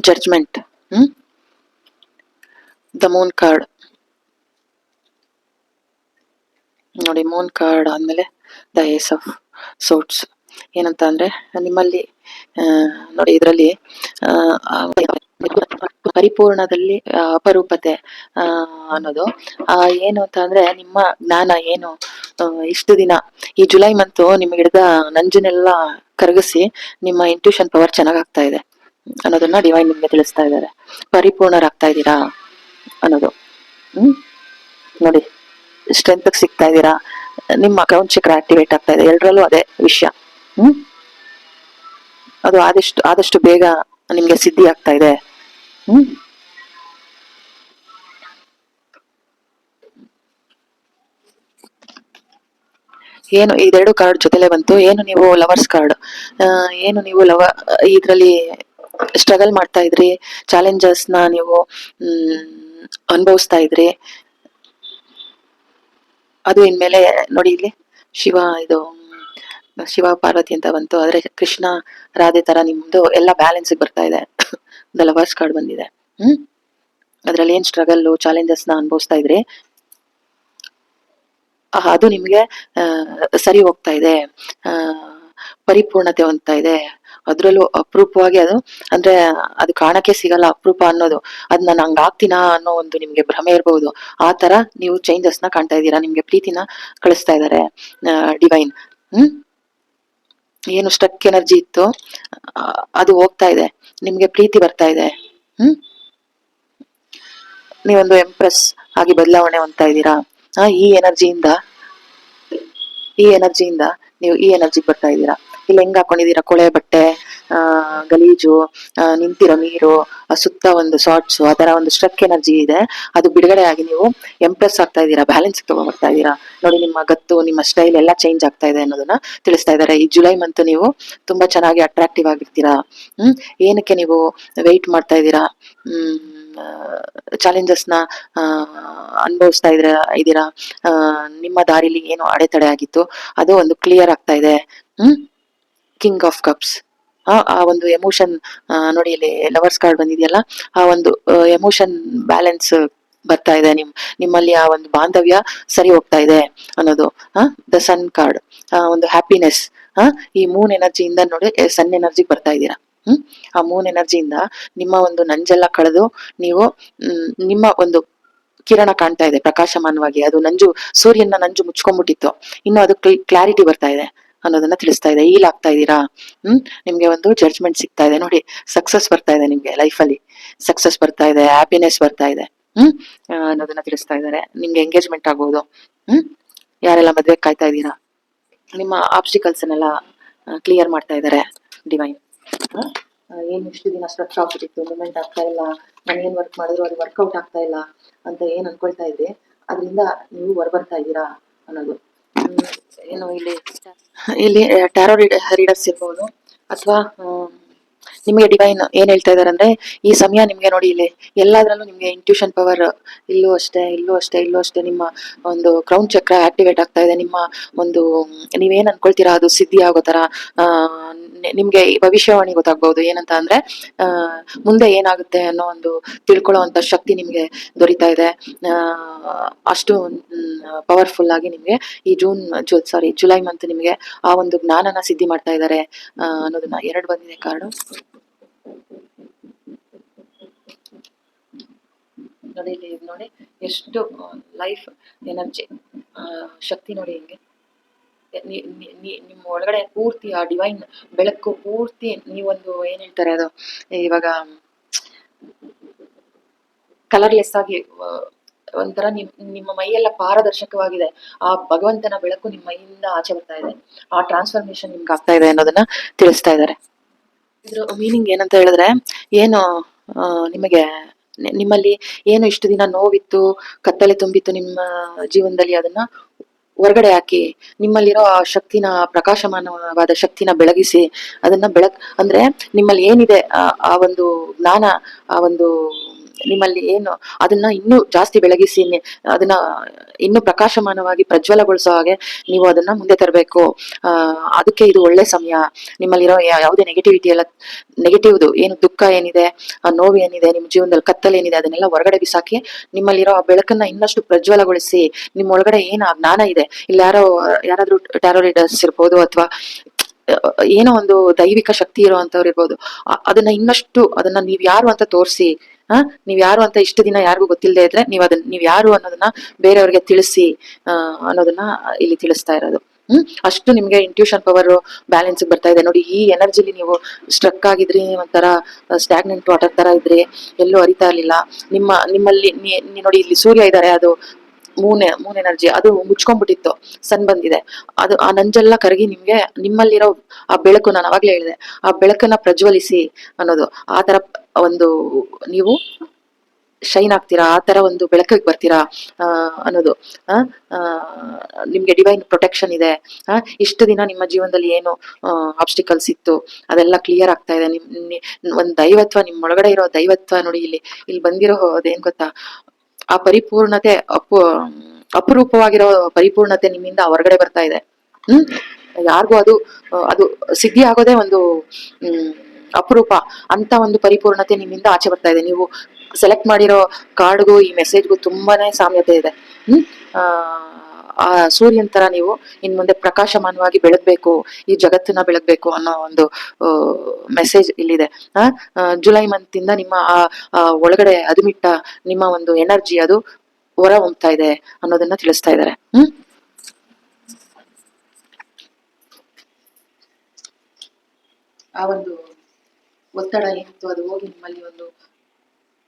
ಜಡ್ಜ್ಮೆಂಟ್, ದ ಮೂನ್ ಕಾರ್ಡ್ ನೋಡಿ. ಮೂನ್ ಕಾರ್ಡ್ ಆದ್ಮೇಲೆ ದ ಏಸ್ ಆಫ್ ಸೋಟ್ಸ್. ಏನಂತ ಅಂದ್ರೆ, ನಿಮ್ಮಲ್ಲಿ ನೋಡಿ ಇದರಲ್ಲಿ ಪರಿಪೂರ್ಣದಲ್ಲಿ ಅಪರೂಪತೆ ಅನ್ನೋದು ಏನು ಅಂತ ಅಂದ್ರೆ, ನಿಮ್ಮ ಜ್ಞಾನ ಏನು ಇಷ್ಟು ದಿನ ಈ ಜುಲೈ ಮಂತ್ ನಿಮ್ಗೆ ಹಿಡ್ದ ನಂಜನೆಲ್ಲ ಕರಗಿಸಿ ನಿಮ್ಮ ಇಂಟ್ಯೂಷನ್ ಪವರ್ ಚೆನ್ನಾಗಾಗ್ತಾ ಇದೆ ಅನ್ನೋದನ್ನ ಡಿವೈನ್ ನಿಮ್ಗೆ ತಿಳಿಸ್ತಾ ಇದ್ದಾರೆ. ಪರಿಪೂರ್ಣರಾಗ್ತಾ ಇದ್ದೀರಾ ಅನ್ನೋದು. ನೋಡಿ, ಸ್ಟ್ರೆಂತ್ ಸಿಗ್ತಾ ಇದ್ದೀರಾ, ನಿಮ್ಮ ಅಕೌಂಟ್ ಚಕ್ರ ಆಕ್ಟಿವೇಟ್ ಆಗ್ತಾ ಇದೆ. ಎಲ್ಲರಲ್ಲೂ ಅದೇ ವಿಷಯ. ಅದು ಆದಷ್ಟು ಬೇಗ ನಿಮ್ಗೆ ಸಿದ್ಧಿ ಆಗ್ತಾ ಇದೆ. ಏನು ಇದೆರಡು ಕಾರ್ಡ್ ಜೊತೆಲೆ ಬಂತು. ಏನು ನೀವು ಲವರ್ಸ್ ಕಾರ್ಡ್, ಏನು ನೀವು ಇದ್ರಲ್ಲಿ ಸ್ಟ್ರಗಲ್ ಮಾಡ್ತಾ ಇದ್ರಿ, ಚಾಲೆಂಜಸ್ ನ ನೀವು ಅನುಭವಿಸ್ತಾ ಇದ್ರಿ. ಅದು ಇನ್ಮೇಲೆ ನೋಡಿ ಇಲ್ಲಿ ಶಿವ ಇದು ಶಿವ ಪಾರ್ವತಿ ಅಂತ ಬಂತು, ಆದ್ರೆ ಕೃಷ್ಣ ರಾಧೆ ತರ ನಿಮ್ದು ಎಲ್ಲ ಬ್ಯಾಲೆನ್ಸ್ ಬರ್ತಾ ಇದೆ. ದ ಲವರ್ಸ್ ಕಾರ್ಡ್ ಬಂದಿದೆ. ಅದ್ರಲ್ಲಿ ಏನ್ ಸ್ಟ್ರಗಲ್ ಚಾಲೆಂಜಸ್ ನ ಅನುಭವಿಸ್ತಾ ಇದ್ರಿ, ಅದು ನಿಮ್ಗೆ ಸರಿ ಹೋಗ್ತಾ ಇದೆ, ಆ ಪರಿಪೂರ್ಣತೆ ಹೊಂದ್ತಾ ಇದೆ. ಅದ್ರಲ್ಲೂ ಅಪರೂಪವಾಗಿ ಅದು ಅಂದ್ರೆ ಅದು ಕಾಣಕ್ಕೆ ಸಿಗಲ್ಲ ಅಪರೂಪ ಅನ್ನೋದು, ಅದ್ ನಾನು ಹಂಗ ಆಗ್ತೀನಾ ಅನ್ನೋ ಒಂದು ನಿಮ್ಗೆ ಭ್ರಮೆ ಇರಬಹುದು. ಆ ತರ ನೀವು ಚೇಂಜಸ್ ನ ಕಾಣ್ತಾ ಇದ್ದೀರಾ, ನಿಮ್ಗೆ ಪ್ರೀತಿನ ಕಳಿಸ್ತಾ ಇದ್ದಾರೆ ಡಿವೈನ್. ಏನು ಸ್ಟಕ್ ಎನರ್ಜಿ ಇತ್ತು ಅದು ಹೋಗ್ತಾ ಇದೆ, ನಿಮ್ಗೆ ಪ್ರೀತಿ ಬರ್ತಾ ಇದೆ. ನೀವೊಂದು ಎಂಪ್ರೆಸ್ ಆಗಿ ಬದಲಾವಣೆ ಹೊಂದ್ತಾ ಇದ್ದೀರಾ. ಈ ಎನರ್ಜಿಯಿಂದ ನೀವು ಈ ಎನರ್ಜಿ ಬರ್ತಾ ಇದ್ದೀರಾ. ಇಲ್ಲಿ ಹೆಂಗ್ ಹಾಕೊಂಡಿದೀರಾ, ಕೊಳೆ ಬಟ್ಟೆ, ಗಲೀಜು, ನಿಂತಿರೋ ನೀರು, ಸುತ್ತ ಒಂದು ಶಾರ್ಟ್ಸ್, ಆ ತರ ಒಂದು ಸ್ಟ್ರಕ್ ಎನರ್ಜಿ ಇದೆ. ಅದು ಬಿಡುಗಡೆ ಆಗಿ ನೀವು ಎಂಪ್ರೆಸ್ ಆಗ್ತಾ ಇದ್ದೀರಾ, ಬ್ಯಾಲೆನ್ಸ್ ತಗೊಂಡ್ಬರ್ತಾ ಇದ್ದೀರಾ. ನೋಡಿ ನಿಮ್ಮ ಗತ್ತು, ನಿಮ್ಮ ಸ್ಟೈಲ್ ಎಲ್ಲ ಚೇಂಜ್ ಆಗ್ತಾ ಇದೆ ಅನ್ನೋದನ್ನ ತಿಳಿಸ್ತಾ ಇದ್ದಾರೆ. ಈ ಜುಲೈ ಮಂತ್ ನೀವು ತುಂಬಾ ಚೆನ್ನಾಗಿ ಅಟ್ರಾಕ್ಟಿವ್ ಆಗಿರ್ತೀರಾ. ಏನಕ್ಕೆ ನೀವು ವೆಯ್ಟ್ ಮಾಡ್ತಾ ಇದ್ದೀರಾ, ಚಾಲೆಂಜಸ್ ನ ಅನುಭವಿಸ್ತಾ ಇದ್ದೀರಾ. ನಿಮ್ಮ ದಾರಿಲಿ ಏನು ಅಡೆತಡೆ ಆಗಿತ್ತು ಅದು ಒಂದು ಕ್ಲಿಯರ್ ಆಗ್ತಾ ಇದೆ. ಕಿಂಗ್ ಆಫ್ ಕಪ್ಸ್, ಆ ಒಂದು ಎಮೋಷನ್ ನೋಡಿ ಇಲ್ಲಿ ಲವರ್ಸ್ ಕಾರ್ಡ್ ಬಂದಿದೆಯಲ್ಲ, ಆ ಒಂದು ಎಮೋಷನ್ ಬ್ಯಾಲೆನ್ಸ್ ಬರ್ತಾ ಇದೆ. ನಿಮ್ಮಲ್ಲಿ ಆ ಒಂದು ಬಾಂಧವ್ಯ ಸರಿ ಹೋಗ್ತಾ ಇದೆ ಅನ್ನೋದು. ದ ಸನ್ ಕಾರ್ಡ್, ಒಂದು ಹ್ಯಾಪಿನೆಸ್. ಈ ಮೂನ್ ಎನರ್ಜಿಯಿಂದ ನೋಡಿ ಸನ್ ಎನರ್ಜಿ ಬರ್ತಾ ಇದ್ದೀರಾ. ಆ ಮೂನ್ ಎನರ್ಜಿಯಿಂದ ನಿಮ್ಮ ಒಂದು ನಂಜೆಲ್ಲ ಕಳೆದು ನೀವು ನಿಮ್ಮ ಒಂದು ಕಿರಣ ಕಾಣ್ತಾ ಇದೆ ಪ್ರಕಾಶಮಾನವಾಗಿ. ಅದು ನಂಜು, ಸೂರ್ಯನ ನಂಜು ಮುಚ್ಕೊಂಡ್ಬಿಟ್ಟಿತ್ತು, ಇನ್ನು ಅದು ಕ್ಲಾರಿಟಿ ಬರ್ತಾ ಇದೆ ಅನ್ನೋದನ್ನ ತಿಳಿಸ್ತಾ ಇದೆ. ಈಲ್ ಆಗ್ತಾ ಇದ್ದೀರಾ. ನಿಮ್ಗೆ ಒಂದು ಜಡ್ಜ್ಮೆಂಟ್ ಸಿಗ್ತಾ ಇದೆ ನೋಡಿ, ಸಕ್ಸಸ್ ಬರ್ತಾ ಇದೆ ನಿಮ್ಗೆ ಲೈಫಲ್ಲಿ, ಸಕ್ಸಸ್ ಬರ್ತಾ ಇದೆ, ಹ್ಯಾಪಿನೆಸ್ ಬರ್ತಾ ಇದೆ ಅನ್ನೋದನ್ನ ತಿಳಿಸ್ತಾ ಇದ್ದಾರೆ. ನಿಮ್ಗೆ ಎಂಗೇಜ್ಮೆಂಟ್ ಆಗ್ಬೋದು. ಯಾರೆಲ್ಲ ಮದ್ವೆ ಕಾಯ್ತಾ ಇದ್ದೀರಾ, ನಿಮ್ಮ ಆಬ್ಸ್ಟಿಕಲ್ಸ್ ಅನ್ನೆಲ್ಲ ಕ್ಲಿಯರ್ ಮಾಡ್ತಾ ಇದ್ದಾರೆ ಡಿವೈನ್. ಏನ್ ಇಷ್ಟು ದಿನ ಸ್ಟ್ರಕ್ ಆಗ್ಬಿಟ್ಟಿತ್ತು, ಮೂವ್ಮೆಂಟ್ ಆಗ್ತಾ ಇಲ್ಲ, ನಾನು ಏನ್ ವರ್ಕ್ ಮಾಡಿದ್ರು ಅದು ವರ್ಕೌಟ್ ಆಗ್ತಾ ಇಲ್ಲ ಅಂತ ಏನ್ ಅನ್ಕೊಳ್ತಾ ಇದ್ರಿ, ಅದರಿಂದ ನೀವು ಹೊರಬರ್ತಾ ಇದ್ದೀರಾ ಅನ್ನೋದು. ಏನು ಇಲ್ಲಿ ಟ್ಯಾರೋ ರೀಡರ್ಸ್ ಇರ್ಬೋದು, ಅಥವಾ ನಿಮಗೆ ಡಿವೈನ್ ಏನ್ ಹೇಳ್ತಾ ಇದಾರೆ ಅಂದ್ರೆ, ಈ ಸಮಯ ನಿಮ್ಗೆ ನೋಡಿ ಇಲ್ಲಿ ಎಲ್ಲಾದ್ರಲ್ಲೂ ನಿಮ್ಗೆ ಇಂಟ್ಯೂಷನ್ ಪವರ್, ಇಲ್ಲೂ ಅಷ್ಟೇ ನಿಮ್ಮ ಒಂದು ಕ್ರೌನ್ ಚಕ್ರ ಆಕ್ಟಿವೇಟ್ ಆಗ್ತಾ ಇದೆ. ನಿಮ್ಮ ಒಂದು ನೀವೇನ್ ಅನ್ಕೊಳ್ತೀರಾ ಅದು ಸಿದ್ಧಿ ಆಗೋ ತರ ನಿಮ್ಗೆ ಭವಿಷ್ಯವಾಣಿ ಗೊತ್ತಾಗ್ಬಹುದು. ಏನಂತ ಅಂದ್ರೆ ಮುಂದೆ ಏನಾಗುತ್ತೆ ಅನ್ನೋ ಒಂದು ತಿಳ್ಕೊಳ್ಳುವಂತ ಶಕ್ತಿ ನಿಮ್ಗೆ ದೊರೀತಾ ಇದೆ. ಅಷ್ಟು ಪವರ್ಫುಲ್ ಆಗಿ ನಿಮ್ಗೆ ಈ ಜುಲೈ ಮಂತ್ ನಿಮ್ಗೆ ಆ ಒಂದು ಜ್ಞಾನನ ಸಿದ್ಧಿ ಮಾಡ್ತಾ ಇದ್ದಾರೆ ಅನ್ನೋದನ್ನ. 2 ಬಂದಿದೆ ಕಾರ್ಡು ನೋಡಿ ಇಲ್ಲಿ. ನೋಡಿ ಎಷ್ಟು ಲೈಫ್ ಎನರ್ಜಿ ಶಕ್ತಿ ನೋಡಿ ಹಿಂಗೆ ನಿಮ್ಮ ಒಳಗಡೆ ಪೂರ್ತಿ ಆ ಡಿವೈನ್ ಬೆಳಕು ಪೂರ್ತಿ. ನೀವೊಂದು ಏನ್ ಹೇಳ್ತಾರೆ ಅದು ಇವಾಗ ಕಲರ್ಲೆಸ್ ಆಗಿ ಒಂಥರ ನಿಮ್ಮ ಮೈಯೆಲ್ಲ ಪಾರದರ್ಶಕವಾಗಿದೆ. ಆ ಭಗವಂತನ ಬೆಳಕು ನಿಮ್ಮ ಮೈಯಿಂದ ಆಚೆ ಬರ್ತಾ ಇದೆ. ಆ ಟ್ರಾನ್ಸ್ಫಾರ್ಮೇಶನ್ ನಿಮ್ಗೆ ಆಗ್ತಾ ಇದೆ ಅನ್ನೋದನ್ನ ತಿಳಿಸ್ತಾ ಇದ್ದಾರೆ. ಇದ್ರ ಮೀನಿಂಗ್ ಏನಂತ ಹೇಳಿದ್ರೆ, ಏನು ನಿಮಗೆ ನಿಮ್ಮಲ್ಲಿ ಏನು ಇಷ್ಟು ದಿನ ನೋವಿತ್ತು, ಕತ್ತಲೆ ತುಂಬಿತ್ತು ನಿಮ್ಮ ಜೀವನದಲ್ಲಿ, ಅದನ್ನ ಹೊರಗಡೆ ಹಾಕಿ ನಿಮ್ಮಲ್ಲಿರೋ ಆ ಶಕ್ತಿನ, ಪ್ರಕಾಶಮಾನವಾದ ಶಕ್ತಿನ ಬೆಳಗಿಸಿ ಅದನ್ನ ಅಂದ್ರೆ ನಿಮ್ಮಲ್ಲಿ ಏನಿದೆ ಆ ಒಂದು ಜ್ಞಾನ, ಆ ಒಂದು ನಿಮ್ಮಲ್ಲಿ ಏನು ಅದನ್ನ ಇನ್ನೂ ಜಾಸ್ತಿ ಬೆಳಗಿಸಿ ಅದನ್ನ ಇನ್ನೂ ಪ್ರಕಾಶಮಾನವಾಗಿ ಪ್ರಜ್ವಲಗೊಳಿಸೋ ಹಾಗೆ ನೀವು ಅದನ್ನ ಮುಂದೆ ತರಬೇಕು. ಅದಕ್ಕೆ ಇದು ಒಳ್ಳೆ ಸಮಯ. ನಿಮ್ಮಲ್ಲಿರೋ ಯಾವುದೇ ನೆಗೆಟಿವಿಟಿ ಎಲ್ಲ, ನೆಗೆಟಿವ್ದು ಏನು ದುಃಖ ಏನಿದೆ, ಆ ನೋವು ಏನಿದೆ, ನಿಮ್ಮ ಜೀವನದಲ್ಲಿ ಕತ್ತಲೆ ಏನಿದೆ, ಅದನ್ನೆಲ್ಲ ಹೊರಗಡೆ ಬಿಸಾಕಿ ನಿಮ್ಮಲ್ಲಿರೋ ಆ ಬೆಳಕನ್ನ ಇನ್ನಷ್ಟು ಪ್ರಜ್ವಲಗೊಳಿಸಿ ನಿಮ್ಮ ಒಳಗಡೆ ಏನು ಆ ಜ್ಞಾನ ಇದೆ. ಇಲ್ಲಿ ಯಾರಾದ್ರೂ ಟ್ಯಾರೋ ರೀಡರ್ಸ್ ಇರ್ಬೋದು, ಅಥವಾ ಏನೋ ಒಂದು ದೈವಿಕ ಶಕ್ತಿ ಇರುವಂತವ್ರು ಇರ್ಬೋದು, ಅದನ್ನ ಇನ್ನಷ್ಟು ಅದನ್ನ ನೀವ್ ಯಾರು ಅಂತ ತೋರಿಸಿ, ನೀವ್ ಯಾರು ಅಂತ ಇಷ್ಟು ದಿನ ಯಾರಿಗೂ ಗೊತ್ತಿಲ್ಲದೆ ಇದ್ರೆ ನೀವ್ ಯಾರು ಅನ್ನೋದನ್ನ ಬೇರೆಯವ್ರಿಗೆ ತಿಳಿಸಿ ಅನ್ನೋದನ್ನ ಇಲ್ಲಿ ತಿಳಿಸ್ತಾ ಇರೋದು. ಅಷ್ಟು ನಿಮ್ಗೆ ಇಂಟ್ಯೂಷನ್ ಪವರ್ ಬ್ಯಾಲೆನ್ಸ್ ಬರ್ತಾ ಇದೆ ನೋಡಿ. ಈ ಎನರ್ಜಿಲಿ ನೀವು ಸ್ಟ್ರಕ್ ಆಗಿದ್ರಿ, ಒಂಥರ ಸ್ಟಾಗ್ನೆಂಟ್ ವಾಟರ್ ತರ ಇದ್ರಿ, ಎಲ್ಲೂ ಅರಿತಾ ಇರ್ಲಿಲ್ಲ. ನಿಮ್ಮಲ್ಲಿ ನೋಡಿ ಇಲ್ಲಿ ಸೂರ್ಯ ಇದ್ದಾರೆ, ಅದು ಮೂನ್ ಎನರ್ಜಿ ಅದು ಮುಚ್ಕೊಂಡ್ಬಿಟ್ಟಿತ್ತು, ಸನ್ ಬಂದಿದೆ, ಅದು ಆ ನಂಜೆಲ್ಲ ಕರಗಿ ನಿಮ್ಗೆ ನಿಮ್ಮಲ್ಲಿರೋ ಆ ಬೆಳಕು, ನಾನು ಅವಾಗ್ಲೇ ಹೇಳಿದೆ, ಆ ಬೆಳಕನ್ನ ಪ್ರಜ್ವಲಿಸಿ ಅನ್ನೋದು. ಆ ತರ ಒಂದು ನೀವು ಶೈನ್ ಆಗ್ತೀರಾ, ಆ ತರ ಒಂದು ಬೆಳಕಿಗೆ ಬರ್ತೀರಾ ಅನ್ನೋದು. ಆ ಆ, ನಿಮ್ಗೆ ಡಿವೈನ್ ಪ್ರೊಟೆಕ್ಷನ್ ಇದೆ. ಇಷ್ಟು ದಿನ ನಿಮ್ಮ ಜೀವನದಲ್ಲಿ ಏನು ಆಬ್ಸ್ಟಿಕಲ್ಸ್ ಇತ್ತು ಅದೆಲ್ಲ ಕ್ಲಿಯರ್ ಆಗ್ತಾ ಇದೆ. ಒಂದ್ ದೈವತ್ವ ನಿಮ್ಮೊಳಗಡೆ ಇರೋ ದೈವತ್ವ ನೋಡಿ, ಇಲ್ಲಿ ಬಂದಿರೋ ಅದೇನ್ ಗೊತ್ತಾ, ಆ ಪರಿಪೂರ್ಣತೆ ಅಪರೂಪವಾಗಿರೋ ಪರಿಪೂರ್ಣತೆ ನಿಮ್ಮಿಂದ ಹೊರಗಡೆ ಬರ್ತಾ ಇದೆ. ಹ್ಮ್ ಯಾರಿಗೂ ಅದು ಸಿದ್ಧಿ ಆಗೋದೇ ಒಂದು ಅಪರೂಪ ಅಂತ ಒಂದು ಪರಿಪೂರ್ಣತೆ ನಿಮ್ಮಿಂದ ಆಚೆ ಬರ್ತಾ ಇದೆ. ನೀವು ಸೆಲೆಕ್ಟ್ ಮಾಡಿರೋ ಕಾರ್ಡ್ಗೂ ಈ ಮೆಸೇಜ್ಗೂ ತುಂಬಾನೇ ಸಾಮ್ಯತೆ ಇದೆ. ಹ್ಮ್ ಆ ಆ ಸೂರ್ಯನ್ ತರ ನೀವು ಇನ್ ಮುಂದೆ ಪ್ರಕಾಶಮಾನವಾಗಿ ಬೆಳಗ್ಬೇಕು, ಈ ಜಗತ್ತನ್ನ ಬೆಳಗ್ಬೇಕು ಅನ್ನೋ ಒಂದು ಮೆಸೇಜ್ ಇಲ್ಲಿದೆ. ಜುಲೈ ಮಂತ್ ಇಂದ ನಿಮ್ಮ ಒಳಗಡೆ ಅದುಮಿಟ್ಟ ನಿಮ್ಮ ಒಂದು ಎನರ್ಜಿ ಅದು ಹೊರ ಹೊಮ್ತಾ ಇದೆ ಅನ್ನೋದನ್ನ ತಿಳಿಸ್ತಾ ಇದ್ದಾರೆ. ಆ ಒಂದು ಒತ್ತಡ ಏನಿತ್ತು ಅದು ಹೋಗಿ ನಿಮ್ಮಲ್ಲಿ ಒಂದು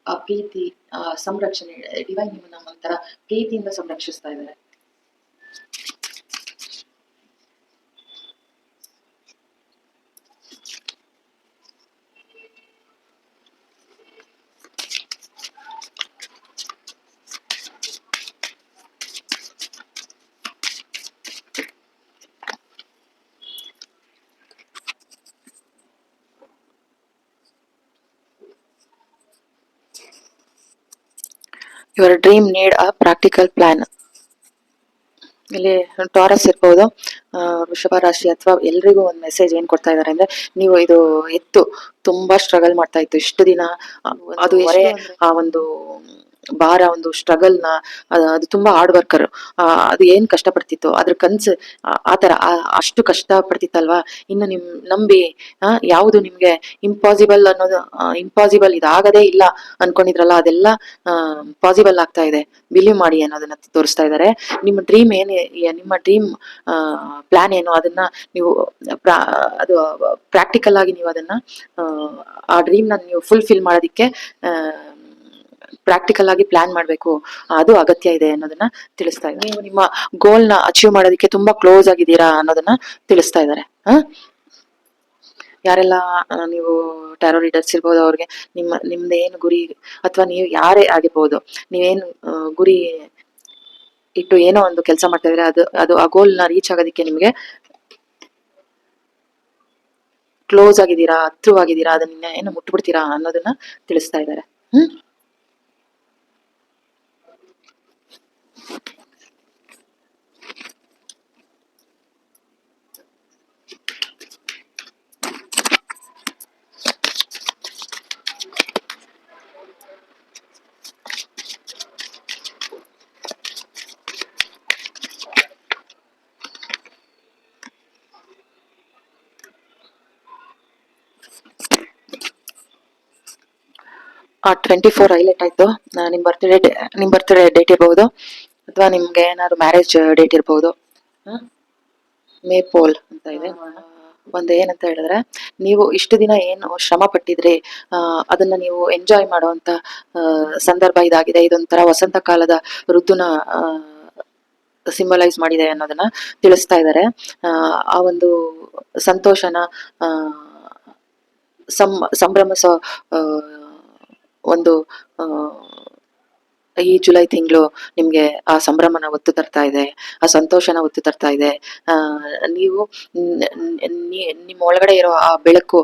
ಆ ಪ್ರೀತಿ, ಆ ಸಂರಕ್ಷಣೆ, ಡಿವೈನ್ ನಿಮ್ಮನ್ನ ಒಂಥರ ಪ್ರೀತಿಯಿಂದ ಸಂರಕ್ಷಿಸ್ತಾ ಇದ್ದಾರೆ. Your dream need a practical plan. ಇಲ್ಲಿ ಟಾರಸ್ ಇರ್ಬೋದು, ವೃಷಭ ರಾಶಿ ಅಥವಾ ಎಲ್ರಿಗೂ ಒಂದು ಮೆಸೇಜ್ ಏನ್ ಕೊಡ್ತಾ ಇದಾರೆ ಅಂದ್ರೆ, ನೀವು ಇದು ತುಂಬಾ ಸ್ಟ್ರಗಲ್ ಮಾಡ್ತಾ ಇತ್ತು ಇಷ್ಟು ದಿನ. ಅದು ಆ ಒಂದು ಭಾರ, ಒಂದು ಸ್ಟ್ರಗಲ್ ನ ಅದು ತುಂಬಾ ಹಾರ್ಡ್ ವರ್ಕರ್. ಅದು ಏನ್ ಕಷ್ಟ ಪಡ್ತಿತ್ತು ಅದ್ರ ಕನ್ಸು ಆತರ ಅಷ್ಟು ಕಷ್ಟ ಪಡ್ತಿತ್ತಲ್ವಾ. ಇನ್ನು ನಂಬಿ ಯಾವುದು ನಿಮ್ಗೆ ಇಂಪಾಸಿಬಲ್ ಅನ್ನೋದು, ಇಂಪಾಸಿಬಲ್ ಇದಾಗದೇ ಇಲ್ಲ ಅನ್ಕೊಂಡಿದ್ರಲ್ಲ, ಅದೆಲ್ಲ ಪಾಸಿಬಲ್ ಆಗ್ತಾ ಇದೆ. ಬಿಲೀವ್ ಮಾಡಿ ಅನ್ನೋದನ್ನ ತೋರಿಸ್ತಾ ಇದ್ದಾರೆ. ನಿಮ್ಮ ಡ್ರೀಮ್ ಪ್ಲಾನ್ ಏನು ಅದನ್ನ ನೀವು ಅದು ಪ್ರಾಕ್ಟಿಕಲ್ ಆಗಿ ನೀವು ಅದನ್ನ ಆ ಡ್ರೀಮ್ ನ ನೀವು ಫುಲ್ಫಿಲ್ ಮಾಡೋದಿಕ್ಕೆ ಪ್ರಾಕ್ಟಿಕಲ್ ಆಗಿ ಪ್ಲಾನ್ ಮಾಡ್ಬೇಕು, ಅದು ಅಗತ್ಯ ಇದೆ ಅನ್ನೋದನ್ನ ತಿಳಿಸ್ತಾ ಇದ್ದಾರೆ. ನೀವು ನಿಮ್ಮ ಗೋಲ್ ನ ಅಚೀವ್ ಮಾಡೋದಕ್ಕೆ ತುಂಬಾ ಕ್ಲೋಸ್ ಆಗಿದ್ದೀರಾ ಅನ್ನೋದನ್ನ ತಿಳಿಸ್ತಾ ಇದ್ದಾರೆ. ಯಾರೆಲ್ಲ ನೀವು ಟ್ಯಾರೋ ರೀಡರ್ಸ್ ಇರ್ಬೋದು, ಅವ್ರಿಗೆ ನಿಮ್ದು ಏನು ಗುರಿ, ಅಥವಾ ನೀವು ಯಾರೇ ಆಗಿರ್ಬೋದು, ನೀವೇನು ಗುರಿ ಇಟ್ಟು ಏನೋ ಒಂದು ಕೆಲಸ ಮಾಡ್ತಾ ಇದ್ರೆ ಅದು ಆ ಗೋಲ್ ನ ರೀಚ್ ಆಗೋದಿಕ್ಕೆ ನಿಮ್ಗೆ ಕ್ಲೋಸ್ ಆಗಿದ್ದೀರಾ, ಹತ್ರವಾಗಿದ್ದೀರಾ, ಅದನ್ನ ಏನು ಮುಟ್ಬಿಡ್ತೀರಾ ಅನ್ನೋದನ್ನ ತಿಳಿಸ್ತಾ ಇದ್ದಾರೆ. 24 ಹೈಲೈಟ್ ಆಯ್ತು. ನಿಮ್ ಬರ್ತ್ಡೇ ಡೇಟ್ ಇರ್ಬಹುದು, ಅಥವಾ ನಿಮ್ಗೆ ಏನಾದ್ರು ಮ್ಯಾರೇಜ್ ಡೇಟ್ ಇರ್ಬಹುದು. ಮೇ ಪೋಲ್ ಅಂತ ಇದೆ. ಒಂದು ಏನಂತ ಹೇಳಿದ್ರೆ, ನೀವು ಇಷ್ಟು ದಿನ ಏನು ಶ್ರಮ ಪಟ್ಟಿದ್ರಿ ಅದನ್ನ ನೀವು ಎಂಜಾಯ್ ಮಾಡುವಂತ ಸಂದರ್ಭ ಇದಾಗಿದೆ. ಇದೊಂಥರ ವಸಂತ ಕಾಲದ ಋತುನ ಸಿಂಬಲೈಸ್ ಮಾಡಿದೆ ಅನ್ನೋದನ್ನ ತಿಳಿಸ್ತಾ ಇದ್ದಾರೆ. ಆ ಒಂದು ಸಂತೋಷನ ಸಂಭ್ರಮಿಸ ಒಂದು ಈ ಜುಲೈ ತಿಂಗಳು ನಿಮ್ಗೆ ಆ ಸಂಭ್ರಮನ ಒತ್ತು ತರ್ತಾ ಇದೆ, ಆ ಸಂತೋಷನ ಒತ್ತು ತರ್ತಾ ಇದೆ. ನೀವು ನಿಮ್ಮ ಒಳಗಡೆ ಇರೋ ಆ ಬೆಳಕು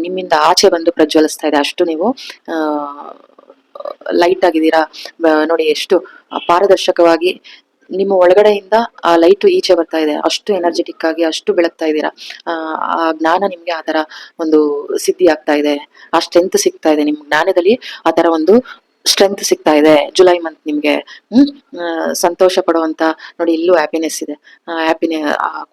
ನಿಮ್ಮಿಂದ ಆಚೆ ಬಂದು ಪ್ರಜ್ವಲಿಸ್ತಾ ಇದೆ. ಅಷ್ಟು ನೀವು ಲೈಟ್ ಆಗಿದ್ದೀರಾ. ನೋಡಿ ಎಷ್ಟು ಪಾರದರ್ಶಕವಾಗಿ ನಿಮ್ಮ ಒಳಗಡೆಯಿಂದ ಆ ಲೈಟ್ ಈಚೆ ಬರ್ತಾ ಇದೆ. ಅಷ್ಟು ಎನರ್ಜೆಟಿಕ್ ಆಗಿ ಅಷ್ಟು ಬೆಳಗ್ತಾ ಇದ್ದೀರಾ. ಆ ಜ್ಞಾನ ನಿಮ್ಗೆ ಆ ತರ ಒಂದು ಸಿದ್ಧಿ ಆಗ್ತಾ ಇದೆ, ಆ ಸ್ಟ್ರೆಂತ್ ಸಿಗ್ತಾ ಇದೆ. ನಿಮ್ ಜ್ಞಾನದಲ್ಲಿ ಆ ತರ ಒಂದು ಸ್ಟ್ರೆಂತ್ ಸಿಗ್ತಾ ಇದೆ. ಜುಲೈ ಮಂತ್ ನಿಮ್ಗೆ ಸಂತೋಷ ಪಡುವಂತ, ನೋಡಿ ಇಲ್ಲೂ ಹ್ಯಾಪಿನೆಸ್ ಇದೆ.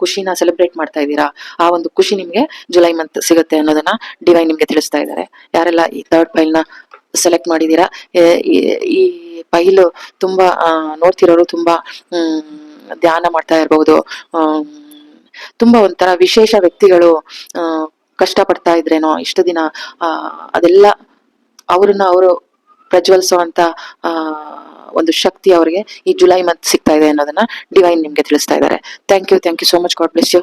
ಖುಷಿನ ಸೆಲೆಬ್ರೇಟ್ ಮಾಡ್ತಾ ಇದ್ದೀರಾ. ಆ ಒಂದು ಖುಷಿ ನಿಮ್ಗೆ ಜುಲೈ ಮಂತ್ ಸಿಗುತ್ತೆ ಅನ್ನೋದನ್ನ ಡಿವೈನ್ ನಿಮ್ಗೆ ತಿಳಿಸ್ತಾ ಇದ್ದಾರೆ. ಯಾರೆಲ್ಲ ಈ ಥರ್ಡ್ ಫೈಲ್ ನ ಸೆಲೆಕ್ಟ್ ಮಾಡಿದೀರಾ, ಈ ಫೈಲು ತುಂಬಾ ನೋಡ್ತಿರೋರು ತುಂಬಾ ಧ್ಯಾನ ಮಾಡ್ತಾ ಇರಬಹುದು. ತುಂಬಾ ಒಂಥರ ವಿಶೇಷ ವ್ಯಕ್ತಿಗಳು ಕಷ್ಟ ಪಡ್ತಾ ಇದ್ರೇನೋ ಇಷ್ಟು ದಿನ, ಅದೆಲ್ಲ ಅವ್ರನ್ನ ಅವರು ಪ್ರಜ್ವಲಿಸುವಂತ ಒಂದು ಶಕ್ತಿ ಅವರಿಗೆ ಈ ಜುಲೈ ಮಂತ್ ಸಿಗ್ತಾ ಇದೆ ಅನ್ನೋದನ್ನ ಡಿವೈನ್ ನಿಮ್ಗೆ ತಿಳಿಸ್ತಾ ಇದ್ದಾರೆ. Thank you so much. God bless you.